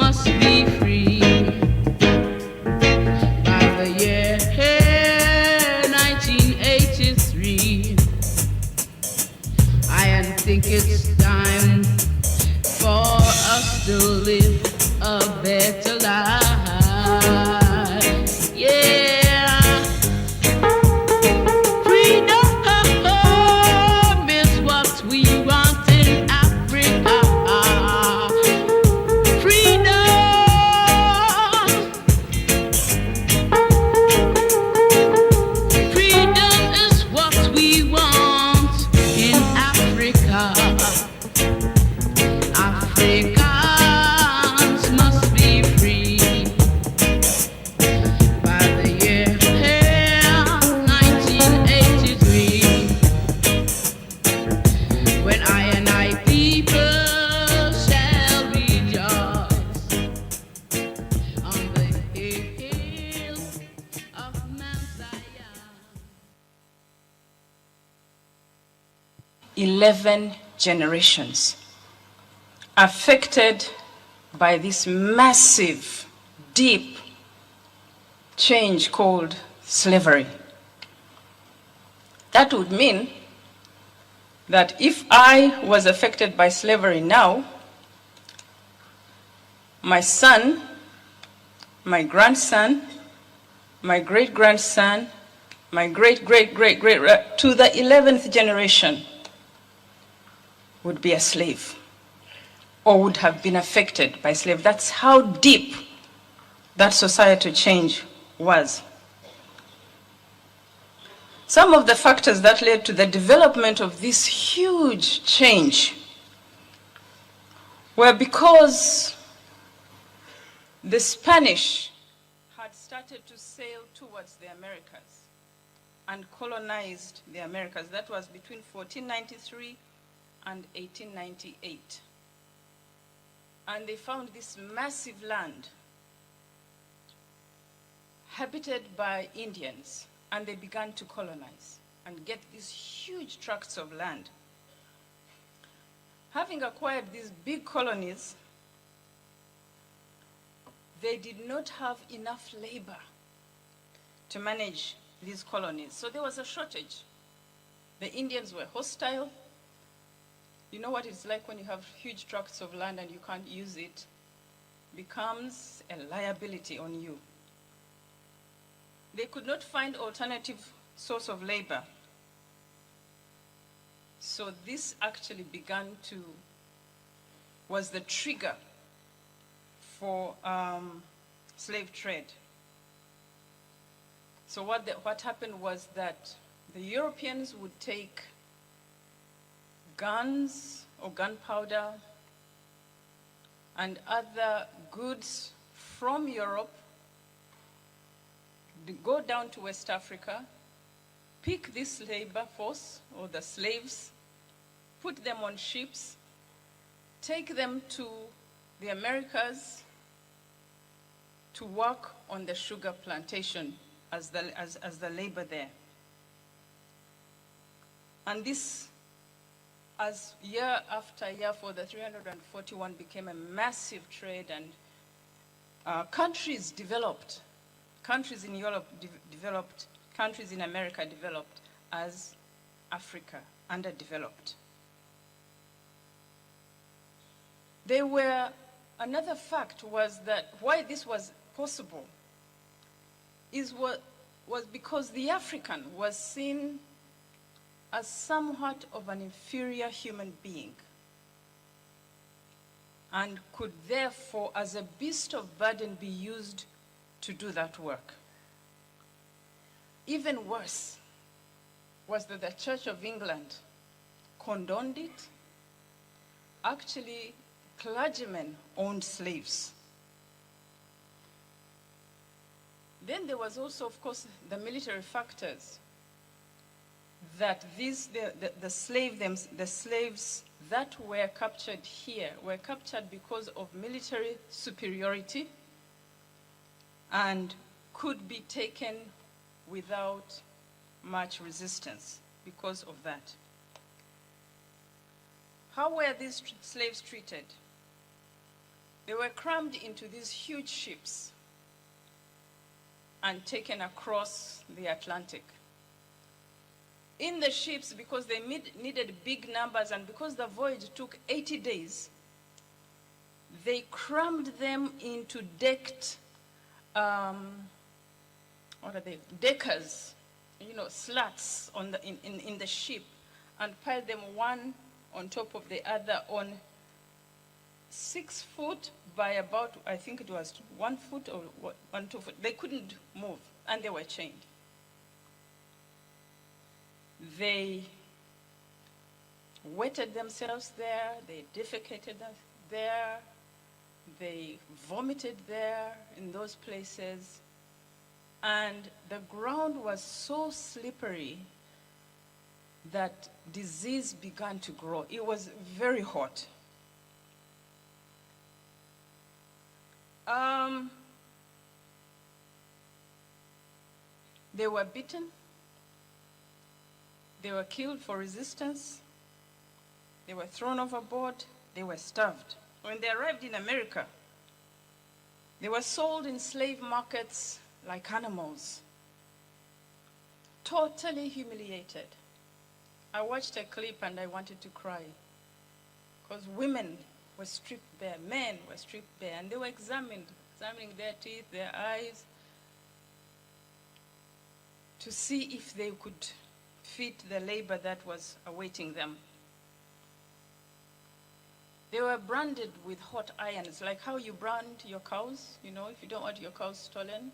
must be free. By the year 1983, I think it's time for us to live a better life. Yeah, freedom is what we want in Africa. Freedom is what we want in Africa. Africans must be free. By the year 1983, when I and I people shall rejoice on the hills of Mount Zion. 11 generations affected by this massive, deep change called slavery. That would mean that if I was affected by slavery now, my son, my grandson, my great-grandson, my great-great-great-great, to the 11th generation would be a slave or would have been affected by slavery. That's how deep that societal change was. Some of the factors that led to the development of this huge change were because the Spanish had started to sail towards the Americas and colonized the Americas. That was between 1493 and 1898. And they found this massive land habited by Indians, and they began to colonize and get these huge tracts of land. Having acquired these big colonies, they did not have enough labor to manage these colonies. So there was a shortage. The Indians were hostile. You know what it's like when you have huge tracts of land and you can't use it? Becomes a liability on you. They could not find alternative source of labor. So this actually was the trigger for slave trade. So what happened was that the Europeans would take guns or gunpowder and other goods from Europe, go down to West Africa, pick this labor force or the slaves, put them on ships, take them to the Americas to work on the sugar plantation as the labor there. And this, as year after year for the 341 became a massive trade, and countries developed. Countries in Europe developed, countries in America developed as Africa underdeveloped. Another fact was that why this was possible was because the African was seen as somewhat of an inferior human being and could therefore, as a beast of burden, be used to do that work. Even worse was that the Church of England condoned it. Actually, clergymen owned slaves. Then there was also, of course, the military factors, that the slaves that were captured here were captured because of military superiority and could be taken without much resistance because of that. How were these slaves treated? They were crammed into these huge ships and taken across the Atlantic. In the ships, because they needed big numbers and because the voyage took 80 days, they crammed them into decked, what are they? Deckers, slats in the ship, and piled them one on top of the other on 6 foot by about, I think it was 1 foot or 2 foot. They couldn't move, and they were chained. They wetted themselves there, they defecated there, they vomited there in those places, and the ground was so slippery that disease began to grow. It was very hot. They were beaten. They were killed for resistance. They were thrown overboard. They were starved. When they arrived in America, they were sold in slave markets like animals, totally humiliated. I watched a clip and I wanted to cry because women were stripped bare, men were stripped bare, and they were examining their teeth, their eyes, to see if they could fit the labor that was awaiting them. They were branded with hot irons, like how you brand your cows. If you don't want your cows stolen,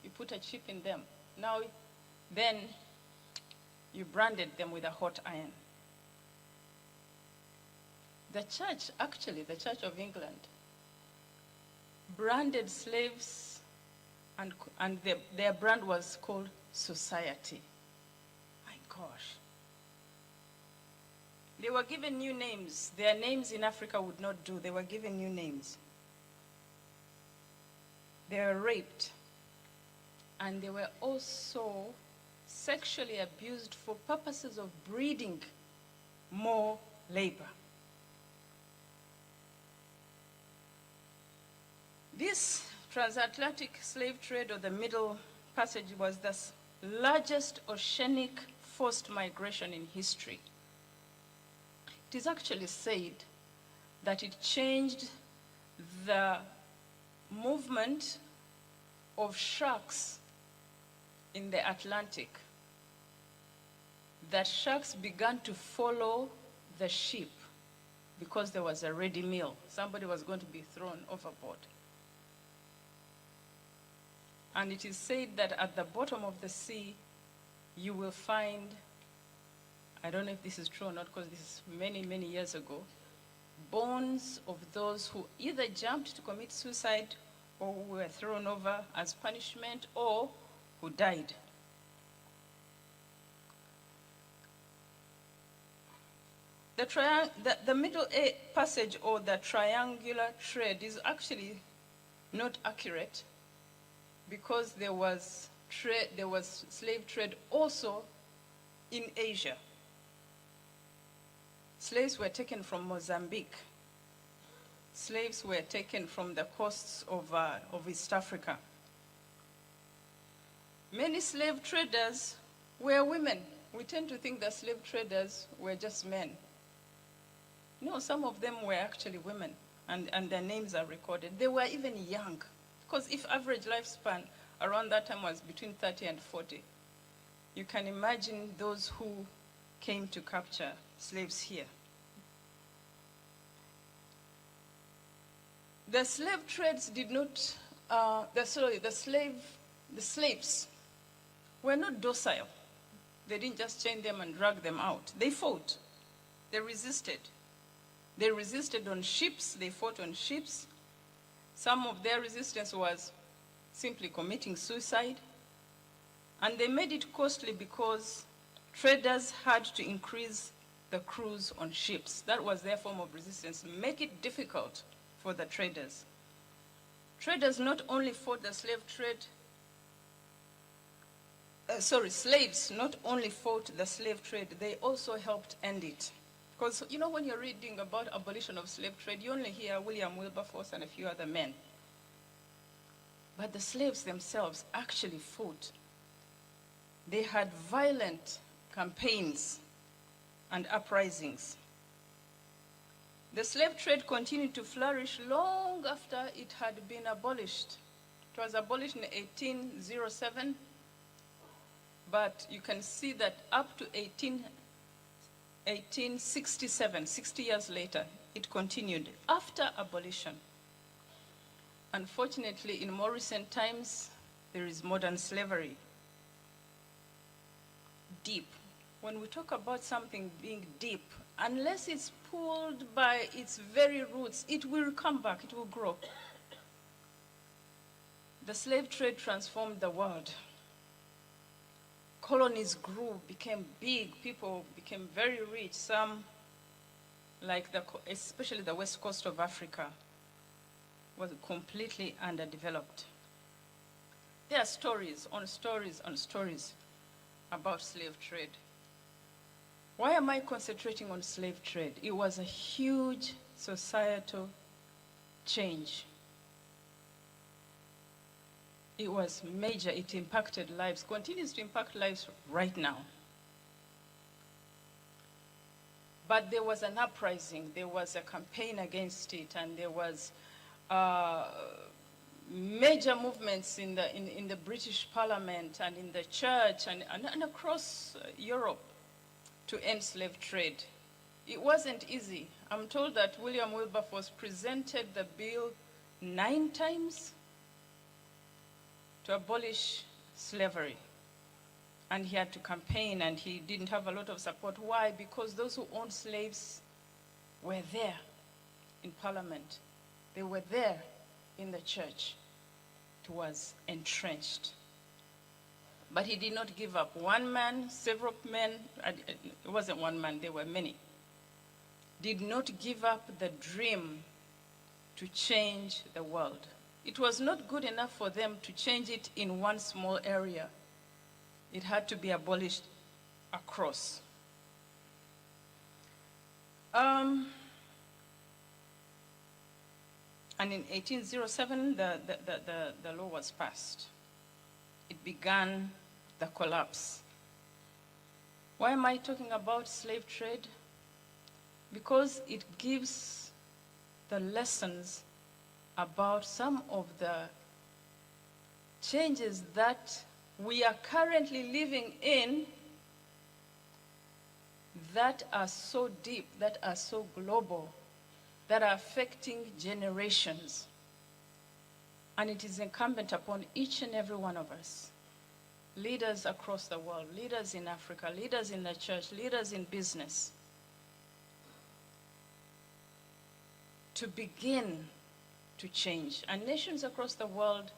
you put a chip in them. Then you branded them with a hot iron. The church of England, branded slaves, and their brand was called society. My gosh. They were given new names. Their names in Africa would not do. They were given new names. They were raped. And they were also sexually abused for purposes of breeding more labor. This transatlantic slave trade, or the Middle Passage, was the largest oceanic forced migration in history. It is actually said that it changed the movement of sharks in the Atlantic. That sharks began to follow the ship because there was a ready meal. Somebody was going to be thrown overboard. And it is said that at the bottom of the sea, you will find, I don't know if this is true or not because this is many, many years ago, bones of those who either jumped to commit suicide or who were thrown over as punishment or who died. The Middle Passage, or the triangular trade, is actually not accurate because there was slave trade also in Asia. Slaves were taken from Mozambique. Slaves were taken from the coasts of East Africa. Many slave traders were women. We tend to think that slave traders were just men. No, some of them were actually women, and their names are recorded. They were even young, because if average lifespan around that time was between 30 and 40, you can imagine those who came to capture slaves here. The slave trades did not, the slaves were not docile. They didn't just chain them and drag them out. They fought. They resisted. They resisted on ships. They fought on ships. Some of their resistance was simply committing suicide. And they made it costly because traders had to increase the crews on ships. That was their form of resistance. Make it difficult for the traders. Traders not only fought the slave trade, slaves not only fought the slave trade, they also helped end it. Because, you know, when you're reading about abolition of slave trade, you only hear William Wilberforce and a few other men. But the slaves themselves actually fought. They had violent campaigns and uprisings. The slave trade continued to flourish long after it had been abolished. It was abolished in 1807, but you can see that up to 1867, 60 years later, it continued after abolition. Unfortunately, in more recent times, there is modern slavery. Deep. When we talk about something being deep, unless it's pulled by its very roots, it will come back, it will grow. The slave trade transformed the world. Colonies grew, became big, people became very rich. Some, like especially the west coast of Africa, was completely underdeveloped. There are stories on stories on stories about slave trade. Why am I concentrating on slave trade? It was a huge societal change. It was major, it impacted lives, continues to impact lives right now. But there was an uprising, there was a campaign against it, and there was major movements in the British Parliament and in the church and across Europe to end slave trade. It wasn't easy. I'm told that William Wilberforce presented the bill 9 times to abolish slavery. And he had to campaign, and he didn't have a lot of support. Why? Because those who owned slaves were there in Parliament. They were there in the church. It was entrenched. But he did not give up. One man, several men, it wasn't one man, there were many, did not give up the dream to change the world. It was not good enough for them to change it in one small area. It had to be abolished across. And in 1807, the law was passed. It began the collapse. Why am I talking about slave trade? Because it gives the lessons about some of the changes that we are currently living in that are so deep, that are so global, that are affecting generations. And it is incumbent upon each and every one of us, leaders across the world, leaders in Africa, leaders in the church, leaders in business, to begin to change. And nations across the world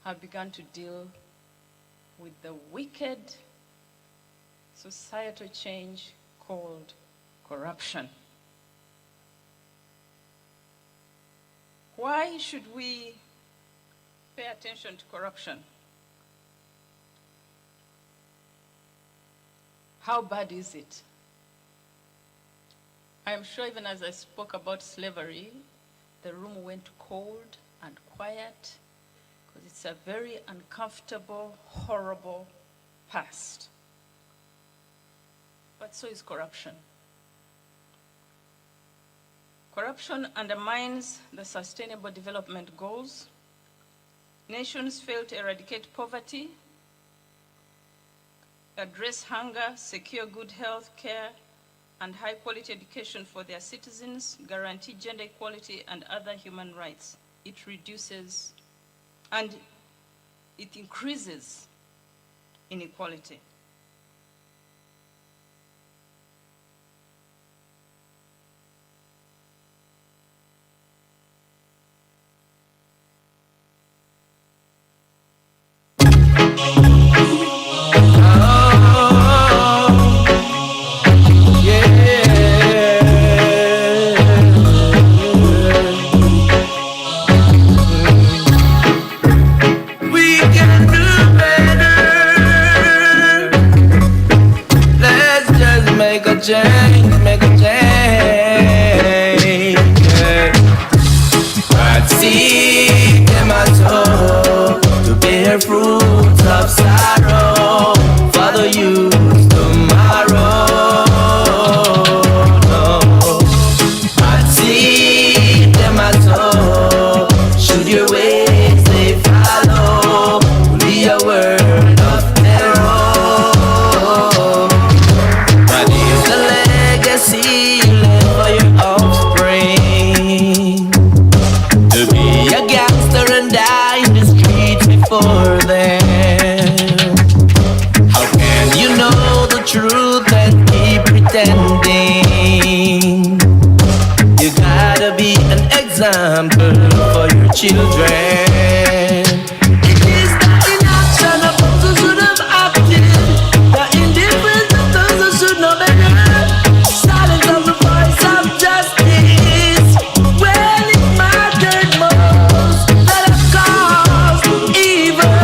have begun to deal with the wicked societal change called corruption. Why should we pay attention to corruption? How bad is it? I am sure even as I spoke about slavery, the room went cold and quiet, because it's a very uncomfortable, horrible past. But so is corruption. Corruption undermines the Sustainable Development Goals. Nations fail to eradicate poverty, address hunger, secure good health care, and high-quality education for their citizens, guarantee gender equality and other human rights. It reduces and it increases inequality. Change, make a change. strength. It is the inaction of those who should have acted, the indifference of those who should know better. Silence of the voice of justice when it mattered most, that have caused evil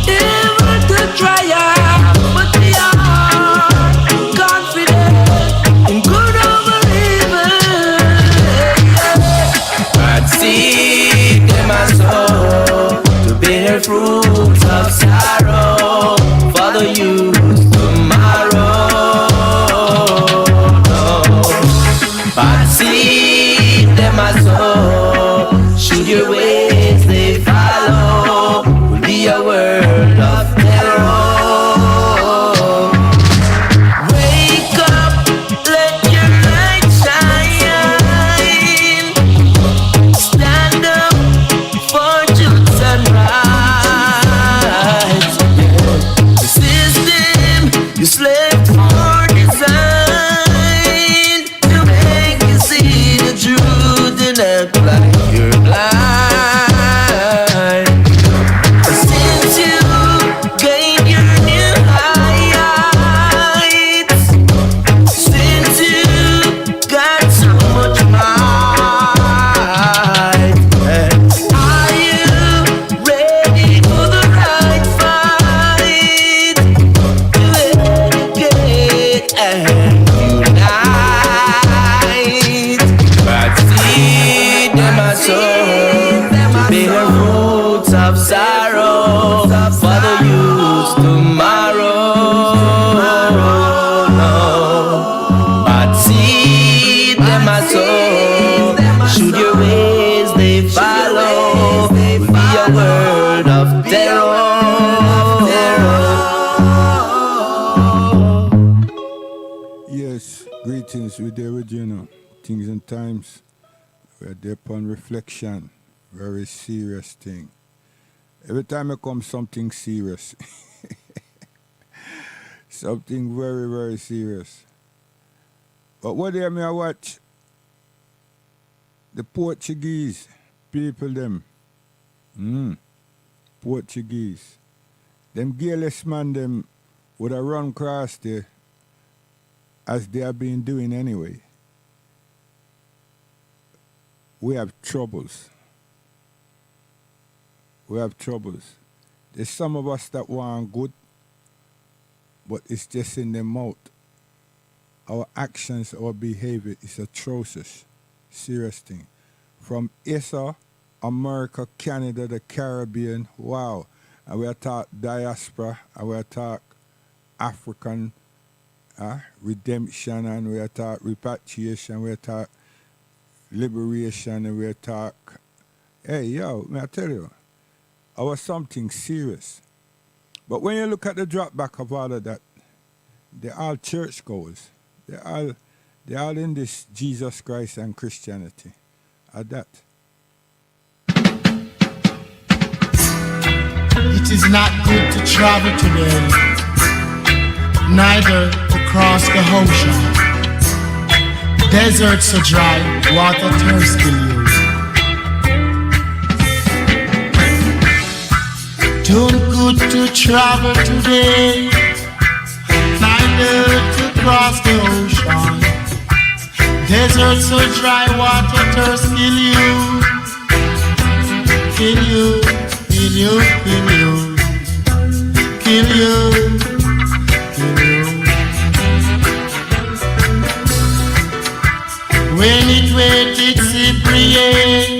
to triumph. But we are confident in good over evil. I'd see them as sow to bear fruits of sorrow for the youth tomorrow. But see them as sow, should your ways they follow, will be a world of terror. Wake up, let your light shine. Stand up for truth and rights. The system you slaved for design to make you see the truth and act like you're blind. Since you gained your new heights, since you got so much might, are you ready for the right fight to educate and unite? But see them as sow, bear roots of sorrow for the youth tomorrow. But see them as sow, should your ways they follow, will be a world of terror. Yes, greetings, we're there with you now. Things and times, we're there upon reflection. Very serious thing. Every time I come, something serious. Something very, very serious. But what do I watch? The Portuguese people, them. Portuguese. Them gearless man, them would have run across there as they have been doing anyway. We have troubles. We have troubles. There's some of us that want good, but it's just in the mouth. Our actions, our behavior is atrocious. Serious thing. From Asia, America, Canada, the Caribbean, wow. And we are taught diaspora, and we are taught African redemption, and we are taught repatriation, we are taught liberation, and we are taught, hey, yo, may I tell you, I was something serious. But when you look at the drop back of all of that, they're all churchgoers. They're all in this Jesus Christ and Christianity. At that. It is not good to travel today, neither to cross the ocean. Deserts are dry, water thirsty you. Don't good to travel today, neither to cross the ocean. Deserts so dry, water thirst kill you, kill you, kill you, kill you, kill you, kill you. When it wet, it's slippery.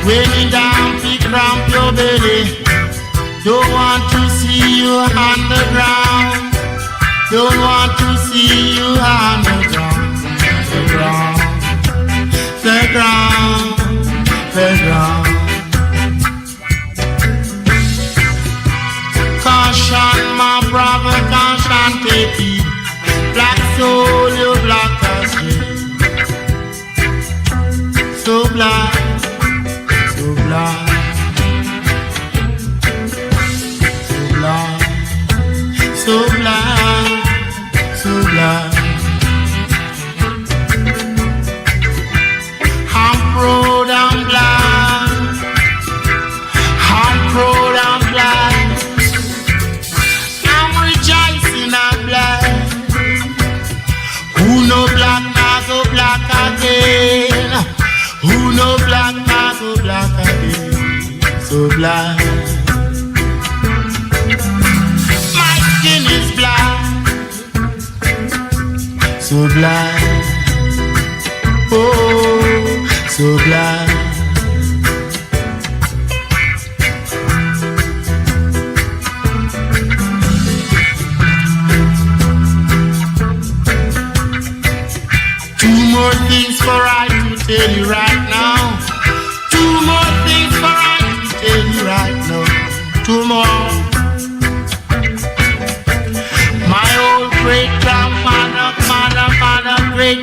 When it down, it cramp your belly. Don't want to see you on the ground. Don't want to see you on the ground. The ground, the ground, the ground. Caution, my brother, caution, take it. Black soul, you black as jet. So black, so black. So blind, so blind. I'm proud and blind. so blind. My skin is blind, so blind. Oh, so blind. Two more things for I to tell you right now. Two more things for I to tell you right now. Two more. My old great grandmother, great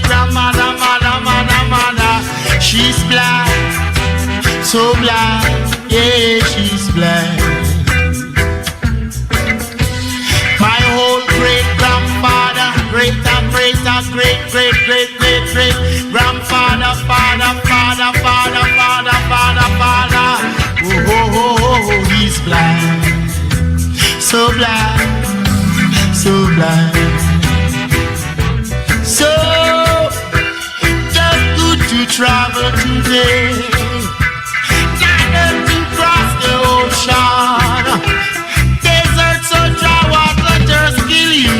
grandmother, mother. She's blind, so blind, yeah, she's blind. My whole great grandfather, great grandfather, father. Oh, he's blind, so blind, so blind. So just good to travel today, not to cross the ocean. Desert so dry, water just kill you,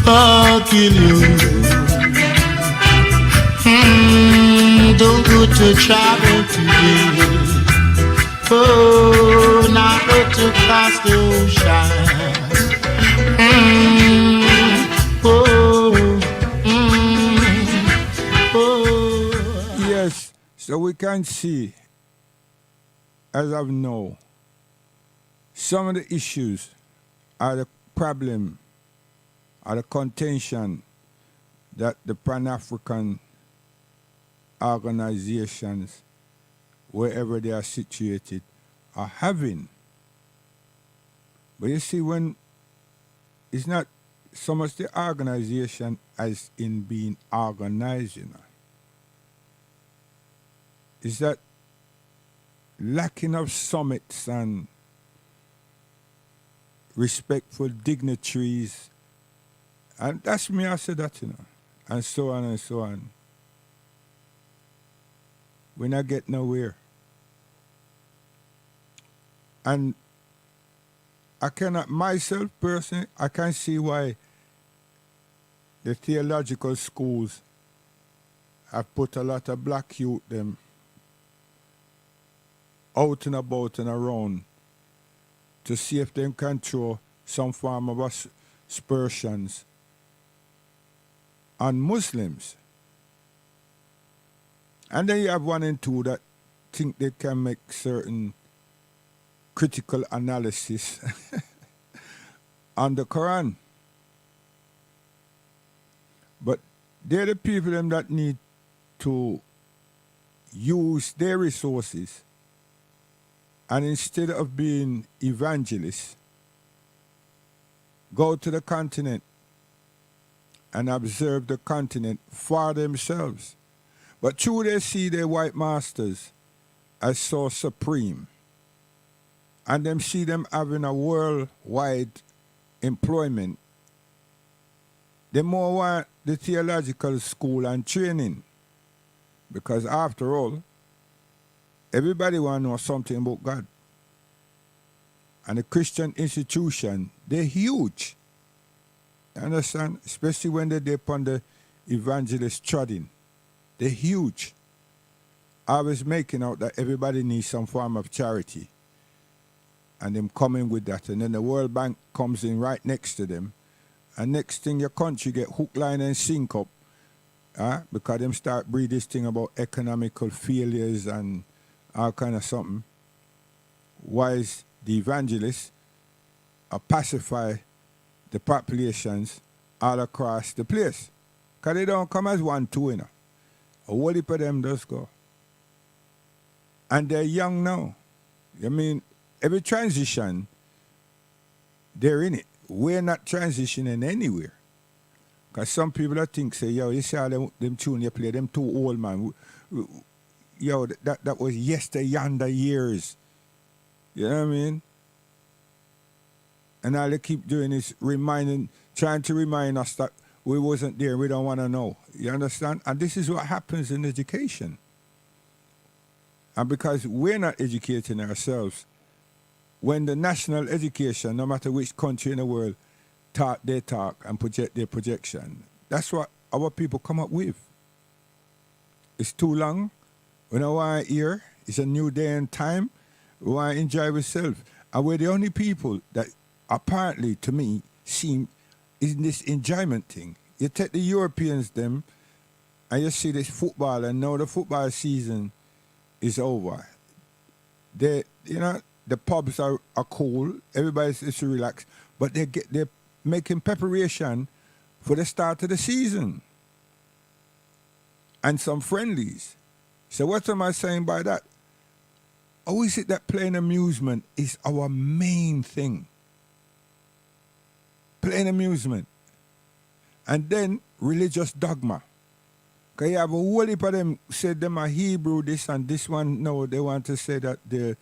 oh, kill you. Don't go to travel today. Oh, not to cross the ocean. Yes, so we can see, as of now, some of the issues are the problem, are the contention that the Pan-African organizations, wherever they are situated, are having. But you see, when it's not so much the organization as in being organized, you know. It's that lacking of summits and respectful dignitaries, and that's me, I said that, you know, and so on and so on. We not get nowhere. And I cannot, myself personally, I can see why the theological schools have put a lot of black youth them out and about and around to see if they can throw some form of aspersions on Muslims. And then you have one and two that think they can make certain critical analysis on the Quran. But they're the people them that need to use their resources, and instead of being evangelists, go to the continent and observe the continent for themselves. But true, they see their white masters as so supreme, and them see them having a worldwide employment. They more want the theological school and training, because after all, everybody want to know something about God. And the Christian institution, they're huge. You understand? Especially when they're upon the evangelist treading. They're huge. I was making out that everybody needs some form of charity. And them coming with that. And then the World Bank comes in right next to them. And next thing your country get hook, line, and sink up. Because them start breed this thing about economical failures and all kind of something. Wise the evangelists pacify the populations all across the place. Because they don't come as one, two, you know. A whole heap of them does go. And they're young now. I mean, every transition, they're in it. We're not transitioning anywhere. Because some people that think, say, yo, you see all them tune you play, them too old, man. Yo, that was yonder years. You know what I mean? And all they keep doing is trying to remind us that we wasn't there, we don't want to know. You understand? And this is what happens in education. And because we're not educating ourselves, when the national education, no matter which country in the world, talk their talk and project their projection, that's what our people come up with. It's too long. We don't want to hear. It's a new day and time. We want to enjoy ourselves. And we're the only people that apparently, to me, seem in this enjoyment thing. You take the Europeans, them, and you see this football, and now the football season is over. The pubs are cool. Everybody's relaxed, but they're making preparation for the start of the season and some friendlies. So what am I saying by that? How is it that playing amusement is our main thing? Plain amusement. And then religious dogma. Because you have a whole heap of them said them are Hebrew, this and this one. No, they want to say that the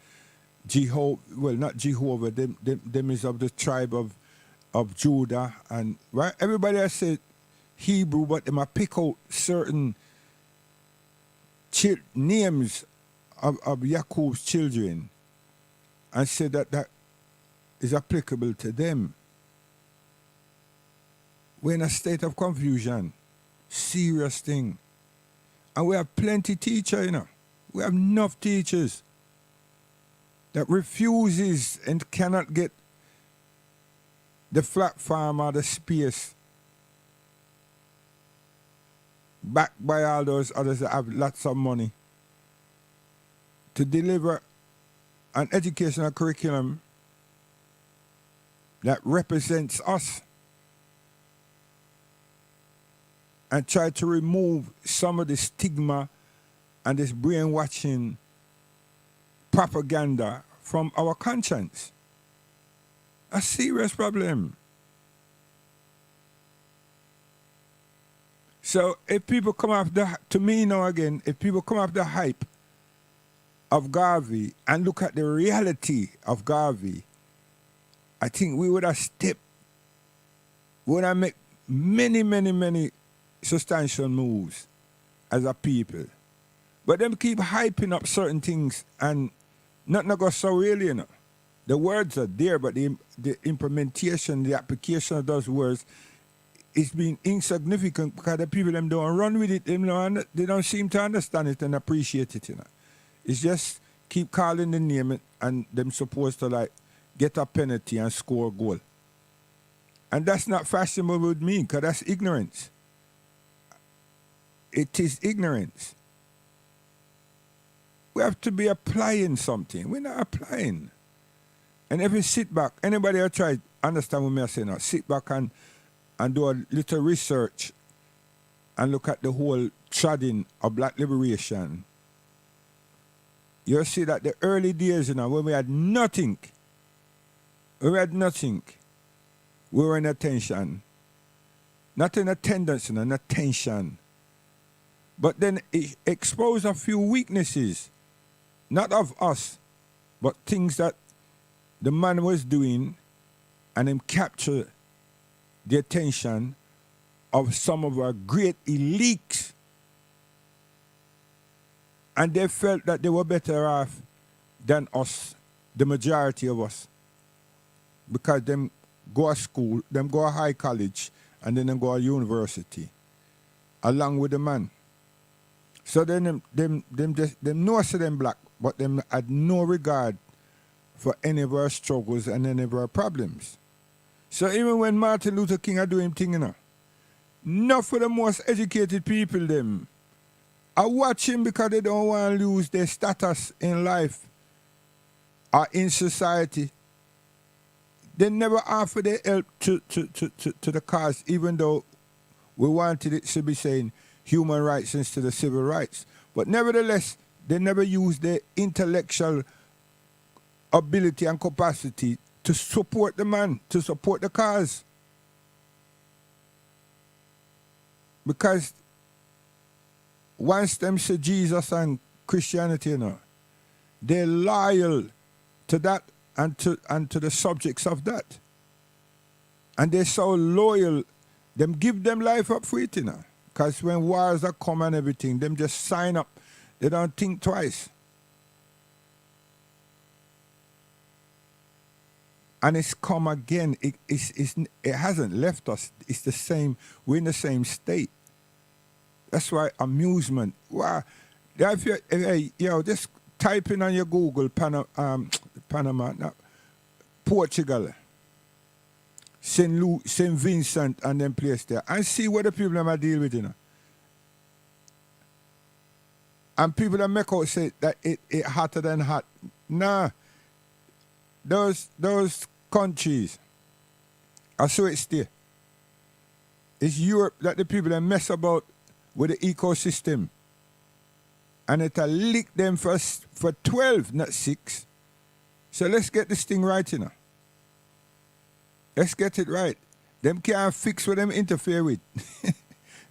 not Jehovah, them is of the tribe of Judah. And right, everybody has said Hebrew, but they might pick out certain names of Yaakov's children and say that is applicable to them. We're in a state of confusion. Serious thing. And we have plenty teachers, We have enough teachers that refuses and cannot get the platform or the space backed by all those others that have lots of money to deliver an educational curriculum that represents us and try to remove some of the stigma and this brainwashing propaganda from our conscience. A serious problem. So if people come off if people come off the hype of Garvey and look at the reality of Garvey, I think we would have stepped, we would have made many, many, many substantial moves as a people. But them keep hyping up certain things and nothing goes so really, The words are there, but the implementation, the application of those words is being insignificant because the people them don't run with it. They don't seem to understand it and appreciate it, It's just keep calling the name and them supposed to get a penalty and score a goal. And that's not fashionable with me because that's ignorance. It is ignorance. We have to be applying something. We're not applying. And if you sit back, anybody who try to understand what I'm saying now, sit back and do a little research and look at the whole treading of black liberation, you'll see that the early days, when we had nothing, we were in attention. Not in attendance, in attention. But then it exposed a few weaknesses, not of us, but things that the man was doing, and him capture the attention of some of our great elites. And they felt that they were better off than us, the majority of us. Because them go to school, them go to high college, and then them go to university, along with the man. So then them know say them black, but them had no regard for any of our struggles and any of our problems. So even when Martin Luther King are doing thing, not for the most educated people them. I watch him because they don't want to lose their status in life or in society. They never offer their help to the cause, even though we wanted it to be saying human rights instead of civil rights. But nevertheless, they never use their intellectual ability and capacity to support the man, to support the cause. Because once them say Jesus and Christianity, they're loyal to that and to the subjects of that. And they're so loyal Them give them life up for it, you know. Because when wars are come and everything, them just sign up. They don't think twice. And it's come again. It hasn't left us. It's the same. We're in the same state. That's why amusement. Wow. If you, hey, just type in on your Google Panama, no, Portugal, St. Vincent, and them place there, and see what the people are dealing with, you know. And people that make out say that it hotter than hot. Nah. Those countries, I saw it still. It's Europe that the people that mess about with the ecosystem. And it'll lick them for 12, not 6. So let's get this thing right, you know. Let's get it right. Them can't fix what them interfere with.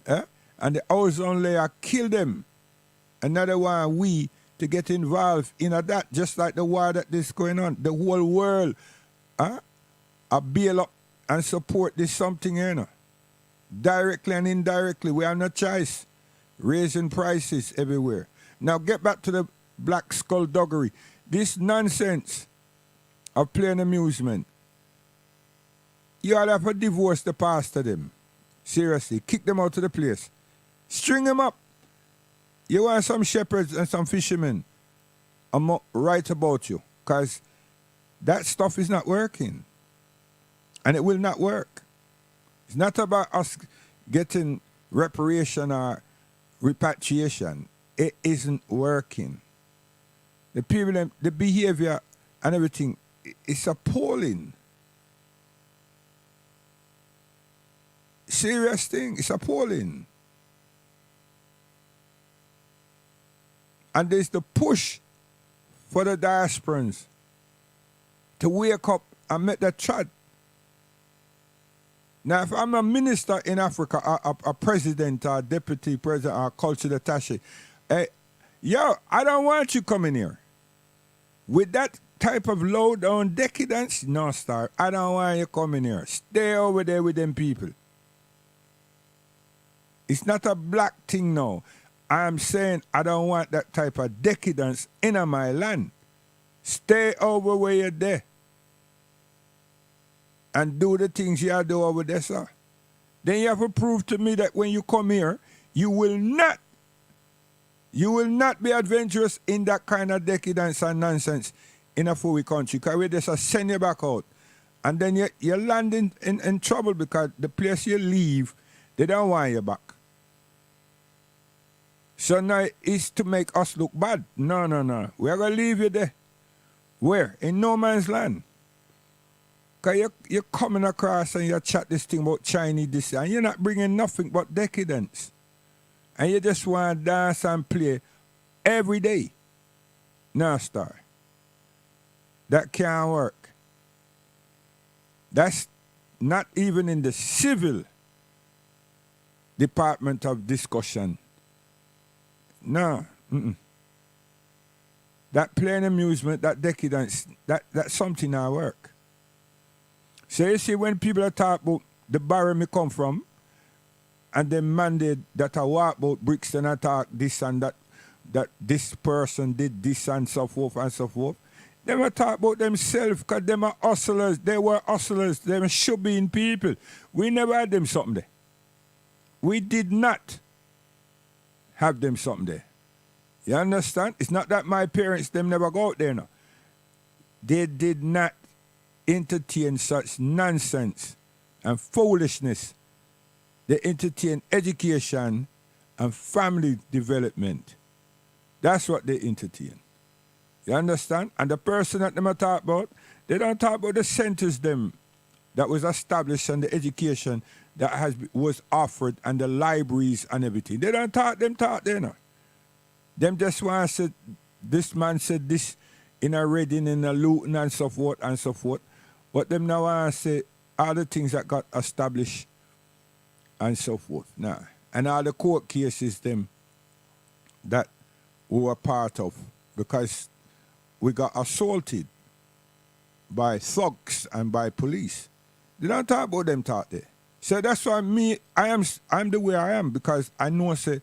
And the ozone layer kill them. Another one, we to get involved in that, just like the war that is going on. The whole world I bail up and support this something, you know. Directly and indirectly, we have no choice. Raising prices everywhere. Now get back to the black skullduggery. This nonsense of playing amusement. You all have to divorce the pastor them. Seriously, kick them out of the place. String them up. You want some shepherds and some fishermen. I'm right about you. Because that stuff is not working. And it will not work. It's not about us getting reparation or repatriation. It isn't working. The people, the behavior and everything, it's appalling. Serious thing, it's appalling. And there's the push for the diasporans to wake up and make that chat. Now, if I'm a minister in Africa, a president, or deputy president, or culture attaché, I don't want you coming here. With that type of low-down decadence, no, star, I don't want you coming here. Stay over there with them people. It's not a black thing now. I'm saying I don't want that type of decadence in my land. Stay over where you're there. And do the things you do over there, sir. Then you have to prove to me that when you come here, you will not be adventurous in that kind of decadence and nonsense in a foreign country. Because we just send you back out. And then you land in trouble because the place you leave, they don't want you back. So now it's to make us look bad. No. We're going to leave you there. Where? In no man's land. Because you're coming across and you chat this thing about Chinese this, and you're not bringing nothing but decadence. And you just want to dance and play every day. No, star. That can't work. That's not even in the civil department of discussion. No. That plain amusement, that decadence, that's something that work. So you see, when people are talking about the barrel me come from, and they mandate that I walk about Brixton and talk this and that this person did this and so forth and so forth, they will talk about themselves because they are hustlers. They were hustlers. They were shopping people. We never had them something there. We did not have them something there. You understand? It's not that my parents, them never go out there now. They did not entertain such nonsense and foolishness. They entertain education and family development. That's what they entertain. You understand? And the person that them talk about, they don't talk about the centers them that was established and the education that was offered and the libraries and everything. They don't talk there now. Them just want to say, this man said this in a Reading, in a Luton and so forth and so forth. But them now want to say all the things that got established and so forth. Nah. And all the court cases them that we were part of because we got assaulted by thugs and by police. They don't talk about them talk there. So that's why I'm the way I am, because I know say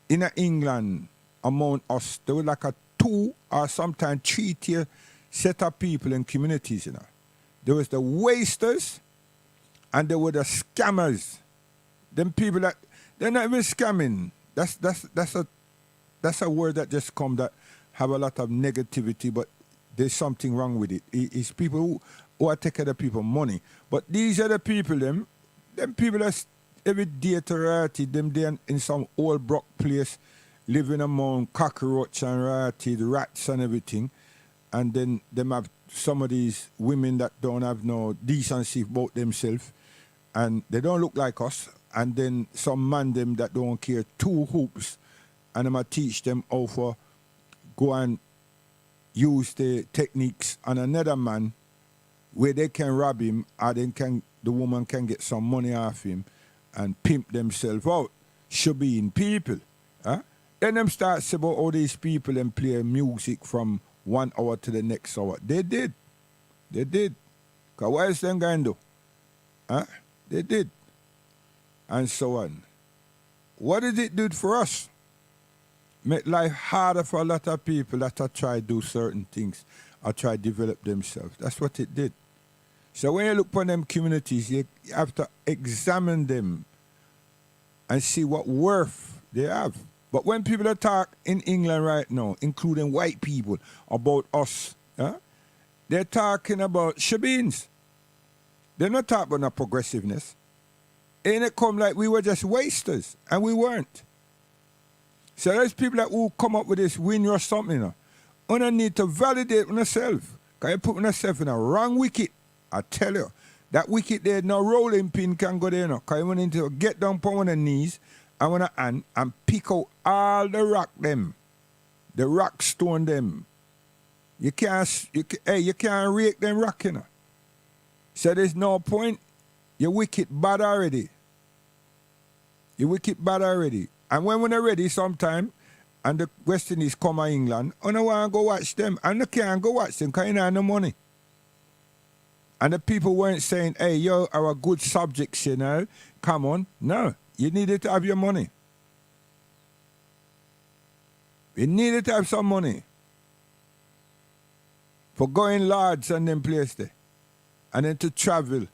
in England among us there was like a 2 or sometimes 3 tier set of people in communities, you know. There was the wasters and there were the scammers. Them people that they're not even scamming. That's a word that just come that have a lot of negativity, but there's something wrong with it. It's people who are taking the people money. But these are the people, them people that's every day to rarity, them there in some old broke place, living among cockroach and rarity, the rats and everything. And then them have some of these women that don't have no decency about themselves, and they don't look like us. And then some man them that don't care 2 hoops, and I'm going to teach them how to go and use the techniques on another man where they can rob him, or the woman can get some money off him and pimp themselves out. Should be in people. Huh? Then them start say about all these people and play music from 1 hour to the next hour. They did. Because what else them going to do? Huh? They did. And so on. What did it do for us? Make life harder for a lot of people that are try to do certain things or try to develop themselves. That's what it did. So when you look upon them communities, you have to examine them and see what worth they have. But when people are talk in England right now, including white people, about us, they're talking about shebeens. They're not talking about no progressiveness. Ain't it come like we were just wasters, and we weren't. So there's people that who come up with this win or something. You know. You need to validate yourself. Because you put yourself in a wrong wicket. I tell you. That wicket there, no rolling pin can go there. Because you need to get down on one of the knees and pick out all the rock them. The rock stone them. You can't rake them rock, you know. So there's no point. Your wicket bad already. Your wicket bad already. And when we're ready sometime, and the West Indies come to England, I don't want to go watch them. And I can't go watch them because you don't have no money. And the people weren't saying, hey, you are a good subjects, you know. Come on. No. You needed to have your money. You needed to have some money. For going large and them place there. And then to travel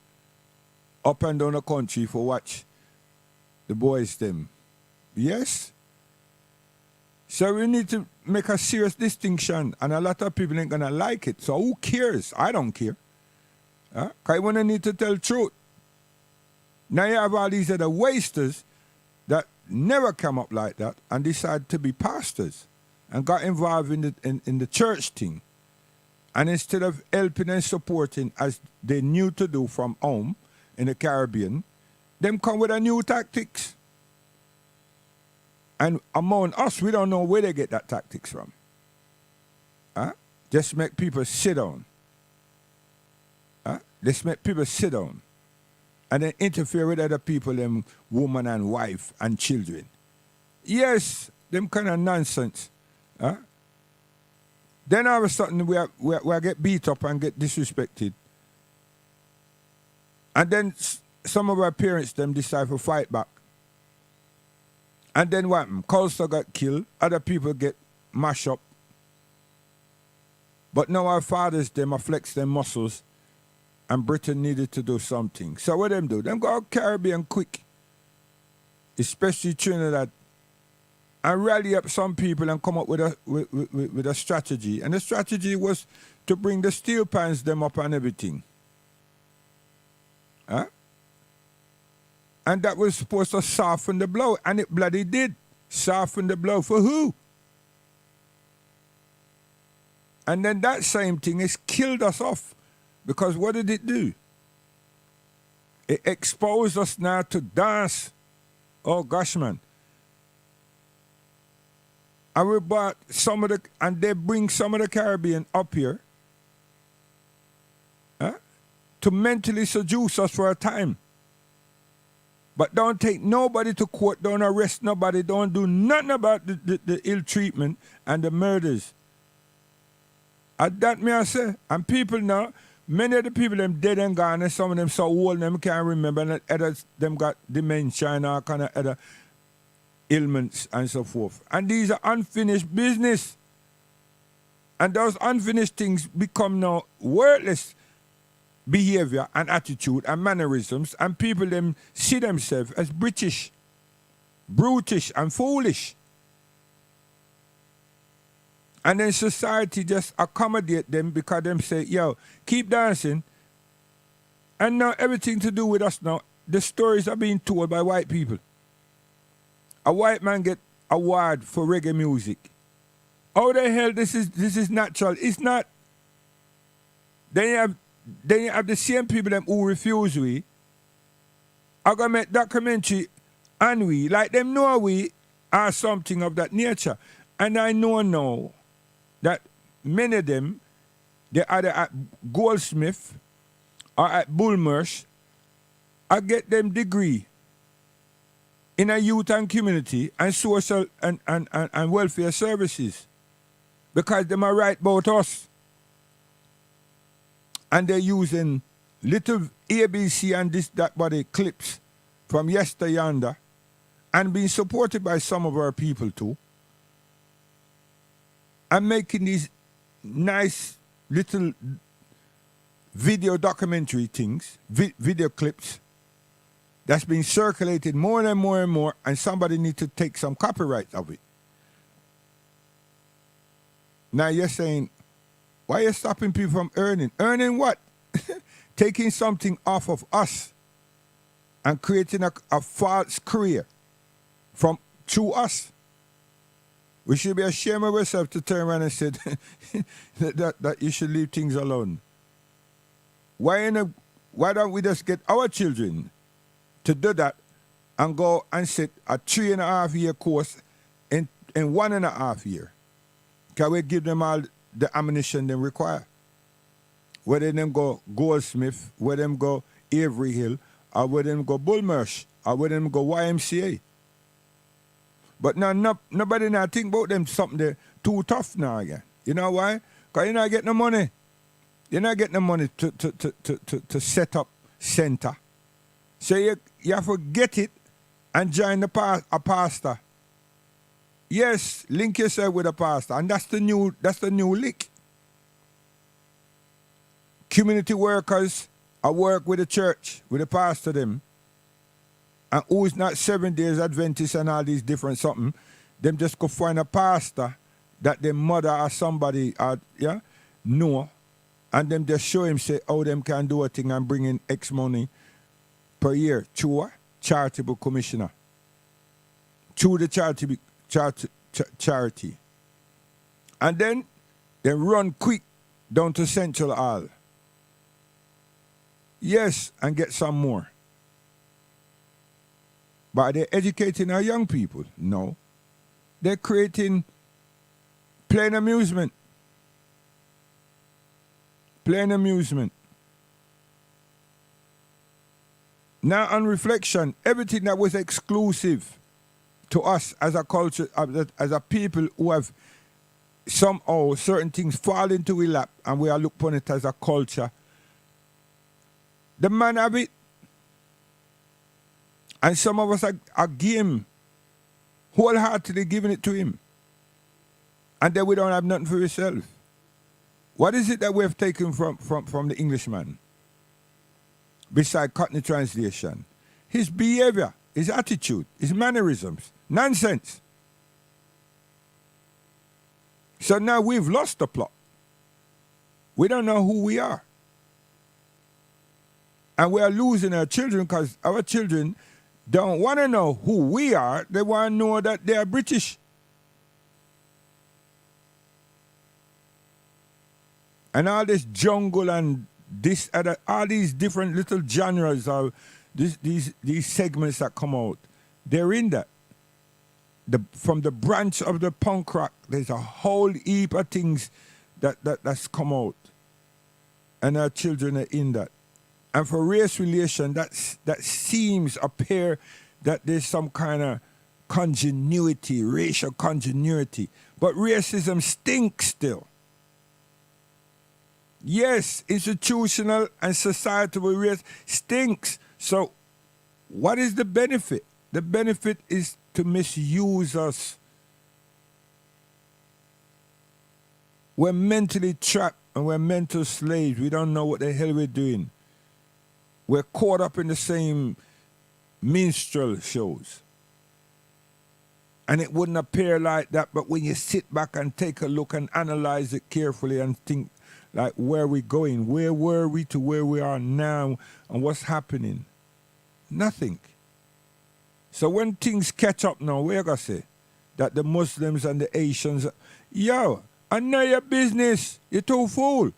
up and down the country for watch the boys them. Yes? So we need to make a serious distinction, and a lot of people ain't gonna like it. So who cares? I don't care. Because I wanna need to tell the truth. Now you have all these other wasters that never come up like that and decide to be pastors and got involved in the church thing. And instead of helping and supporting as they knew to do from home in the Caribbean, them come with a new tactics. And among us, we don't know where they get that tactics from. Just make people sit down. Let's make people sit down. And then interfere with other people, them woman and wife and children. Yes, them kind of nonsense. Then all of a sudden we get beat up and get disrespected. And then some of our parents them decide to fight back. And then what? Coulter got killed. Other people get mashed up. But now our fathers them flex their muscles, and Britain needed to do something. So what them do? Them go out Caribbean quick, especially Trinidad, and rally up some people and come up with a strategy. And the strategy was to bring the steel pans them up and everything. And that was supposed to soften the blow. And it bloody did. Soften the blow for who? And then that same thing has killed us off. Because what did it do? It exposed us now to dance. Oh gosh, man. And we brought and they bring some of the Caribbean up here to mentally seduce us for a time. But don't take nobody to court, don't arrest nobody, don't do nothing about the ill treatment and the murders. And that me I say, and people now, Many of the people them dead and gone, and some of them so old them can't remember, and others them got dementia and all kind of other ailments and so forth. And these are unfinished business. And those unfinished things become now worthless behavior and attitude and mannerisms, and people them see themselves as British, brutish and foolish. And then society just accommodate them because them say, yo, keep dancing. And now everything to do with us now, the stories are being told by white people. A white man get award for reggae music. How the hell this is natural? It's not. Then you have the same people them who refuse we. I gonna make documentary and we, like them know we are something of that nature. And I know now that many of them, they're either at Goldsmith or at Bullmarsh, I get them degree in a youth and community and social and welfare services because them are right about us. And they're using little ABC and this, that, body clips from yester yonder and being supported by some of our people too. And making these nice little video documentary things, video clips that's been circulated more and more and more, and somebody needs to take some copyright of it. Now you're saying, why are you stopping people from earning? Earning what? Taking something off of us and creating a false career through us. We should be ashamed of ourselves to turn around and say that you should leave things alone. Why don't we just get our children to do that and go and sit a 3.5-year course in 1.5 years? Can we give them all the ammunition they require? Whether them go Goldsmith, whether them go Avery Hill, or whether them go Bullmarsh, or whether them go YMCA. But now nobody now think about them something they're too tough now again. You know why? Because you're not getting the money. You're not getting the money to set up center. So you have to get it and join a pastor. Yes, link yourself with a pastor, and that's the new lick. Community workers are work with the church, with the pastor them. And who's not 7 days Adventist and all these different something, them just go find a pastor that their mother or somebody know, and them just show him say how them can do a thing and bring in X money per year through a charitable commissioner. Through the charity. And then they run quick down to Central Hall. Yes, and get some more. But are they educating our young people? No. They're creating plain amusement. Plain amusement. Now, on reflection, everything that was exclusive to us as a culture, as a people who have somehow certain things fall into our lap and we are look upon it as a culture, the man have it. And some of us are game wholeheartedly giving it to him. And then we don't have nothing for yourself. What is it that we have taken from the Englishman? Beside Cockney translation. His behavior, his attitude, his mannerisms. Nonsense. So now we've lost the plot. We don't know who we are. And we are losing our children because our children don't want to know who we are. They want to know that they are British. And all this jungle and this other, all these different little genres of these segments that come out, they're in that. From the branch of the punk rock, there's a whole heap of things that's come out. And our children are in that. And for race relation, that seems appear that there's some kind of continuity, racial continuity. But racism stinks still. Yes, institutional and societal race stinks. So what is the benefit? The benefit is to misuse us. We're mentally trapped and we're mental slaves. We don't know what the hell we're doing. We're caught up in the same minstrel shows. And it wouldn't appear like that, but when you sit back and take a look and analyze it carefully and think, like, where are we going? Where were we to where we are now and what's happening? Nothing. So when things catch up now, we're going to say that the Muslims and the Asians, yo, I know your business. You're too fool.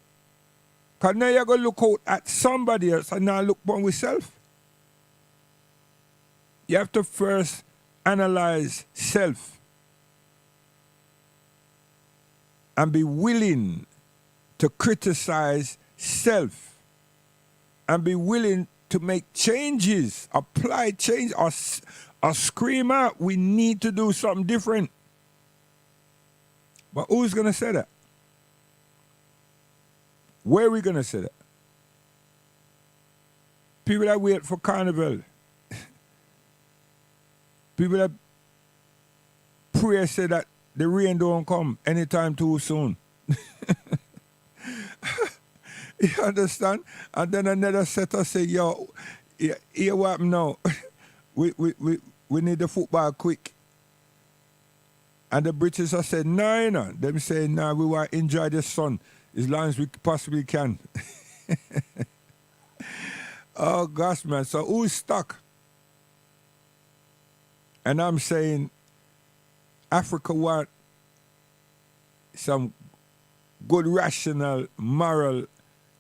Because now you're going to look out at somebody else and not look upon yourself. You have to first analyze self and be willing to criticize self and be willing to make changes, apply change, or scream out, we need to do something different. But who's going to say that? Where are we going to say that? People that wait for carnival. People that pray say that the rain don't come anytime too soon. You understand? And then another set us say, yo, hear what happened now? we need the football quick. And the British have said, no, you know. Them say, no, we want to enjoy the sun as long as we possibly can. Oh, gosh, man. So who's stuck? And I'm saying Africa want some good, rational, moral,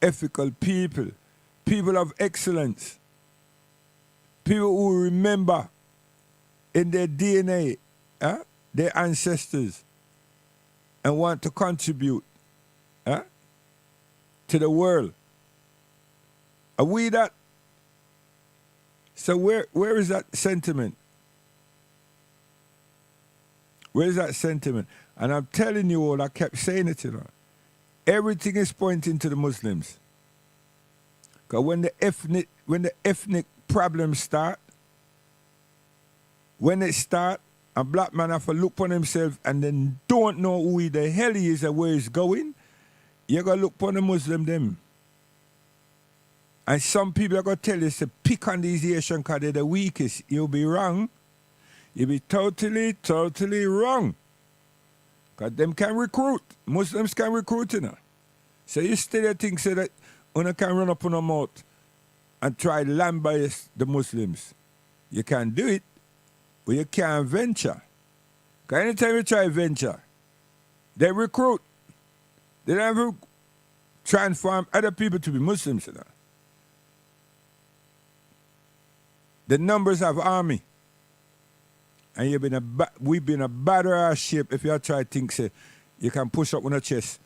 ethical people. People of excellence. People who remember in their DNA their ancestors and want to contribute to the world. Are we that? So where is that sentiment? Where is that sentiment? And I'm telling you all, I kept saying it, you know. Everything is pointing to the Muslims. Because when the ethnic problems start, when it start, a black man have to look on himself and then don't know who the hell he is and where he's going, you got to look on the Muslim them. And some people are going to tell you to pick on these Asian because they're the weakest. You'll be wrong. You'll be totally, totally wrong. Because them can recruit. Muslims can recruit, you know. So you still think so that you can run up on a mouth and try to lambaste the Muslims. You can do it, but you can't venture. Because anytime you try venture, they recruit. They don't ever transform other people to be Muslims, you know. The numbers have army. And we've been a better ass shape if you try to think say you can push up on a chest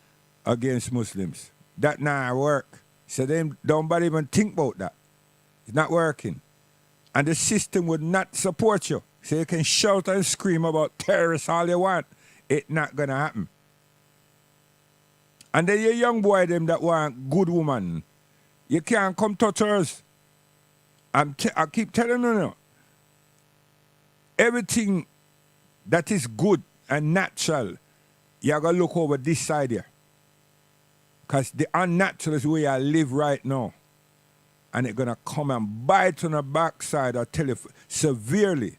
against Muslims. That not work. So then don't even think about that. It's not working. And the system would not support you. So you can shout and scream about terrorists all you want. It's not gonna happen. And then your young boy them that want good woman, you can't come touch hers. I keep telling you now. Everything that is good and natural, you got to look over this side here. Because the unnatural is where I live right now. And it's going to come and bite on the backside, I tell you, severely.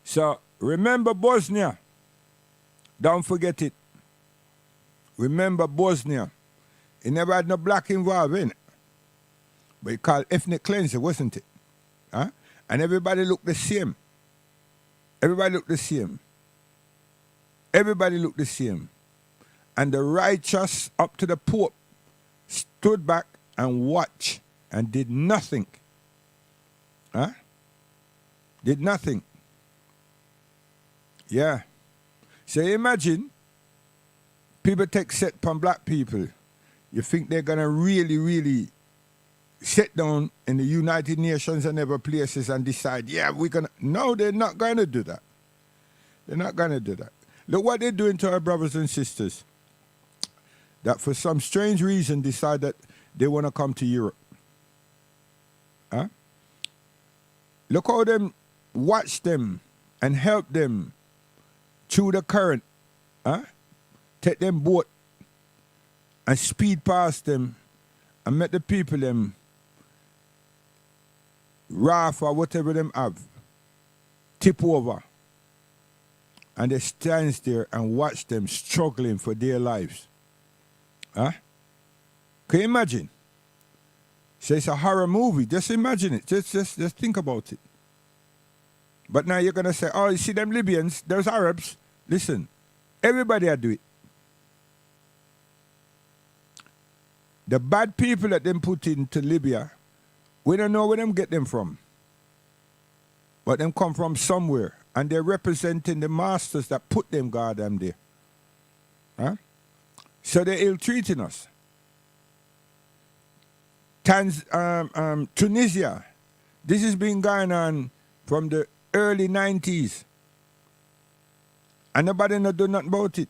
So remember Bosnia. Don't forget it. Remember Bosnia. It never had no black involved in it. But it called ethnic cleansing, wasn't it? Huh? And everybody looked the same. Everybody looked the same. Everybody looked the same. And the righteous up to the Pope stood back and watched and did nothing. Huh? Did nothing. Yeah. So imagine people take set upon black people. You think they're going to really, really sit down in the United Nations and other places and decide, yeah, we're going to... No, they're not going to do that. They're not going to do that. Look what they're doing to our brothers and sisters. that for some strange reason decide that they want to come to Europe. Huh? Look how them watch them and help them through the current. Huh? Take them boat and speed past them and make the people them raft or whatever them have tip over. And they stands there and watch them struggling for their lives. Huh? Can you imagine? So it's a horror movie. Just imagine it. Just think about it. But now you're going to say, oh, you see them Libyans, those Arabs. Listen, everybody do it. The bad people that them put into Libya, we don't know where them get them from. But them come from somewhere. And they're representing the masters that put them goddamn there. Huh? So they're ill-treating us. Tunisia, this has been going on from the early 90s. And nobody no do nothing about it.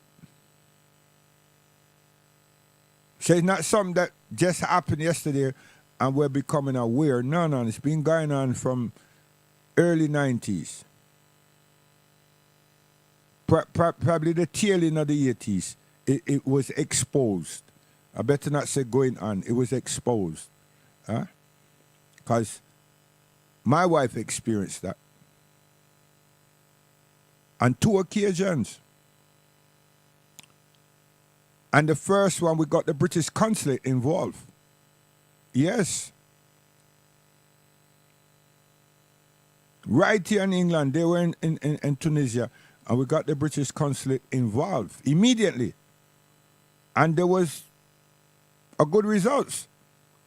So it's not something that just happened yesterday and we're becoming aware. No, it's been going on from early 90s. Probably the tail end of the 80s. It was exposed. I better not say going on. It was exposed. Because my wife experienced that. On 2 occasions. And the first one, we got the British consulate involved. Yes. Right here in England, they were in Tunisia, and we got the British consulate involved immediately. And there was a good results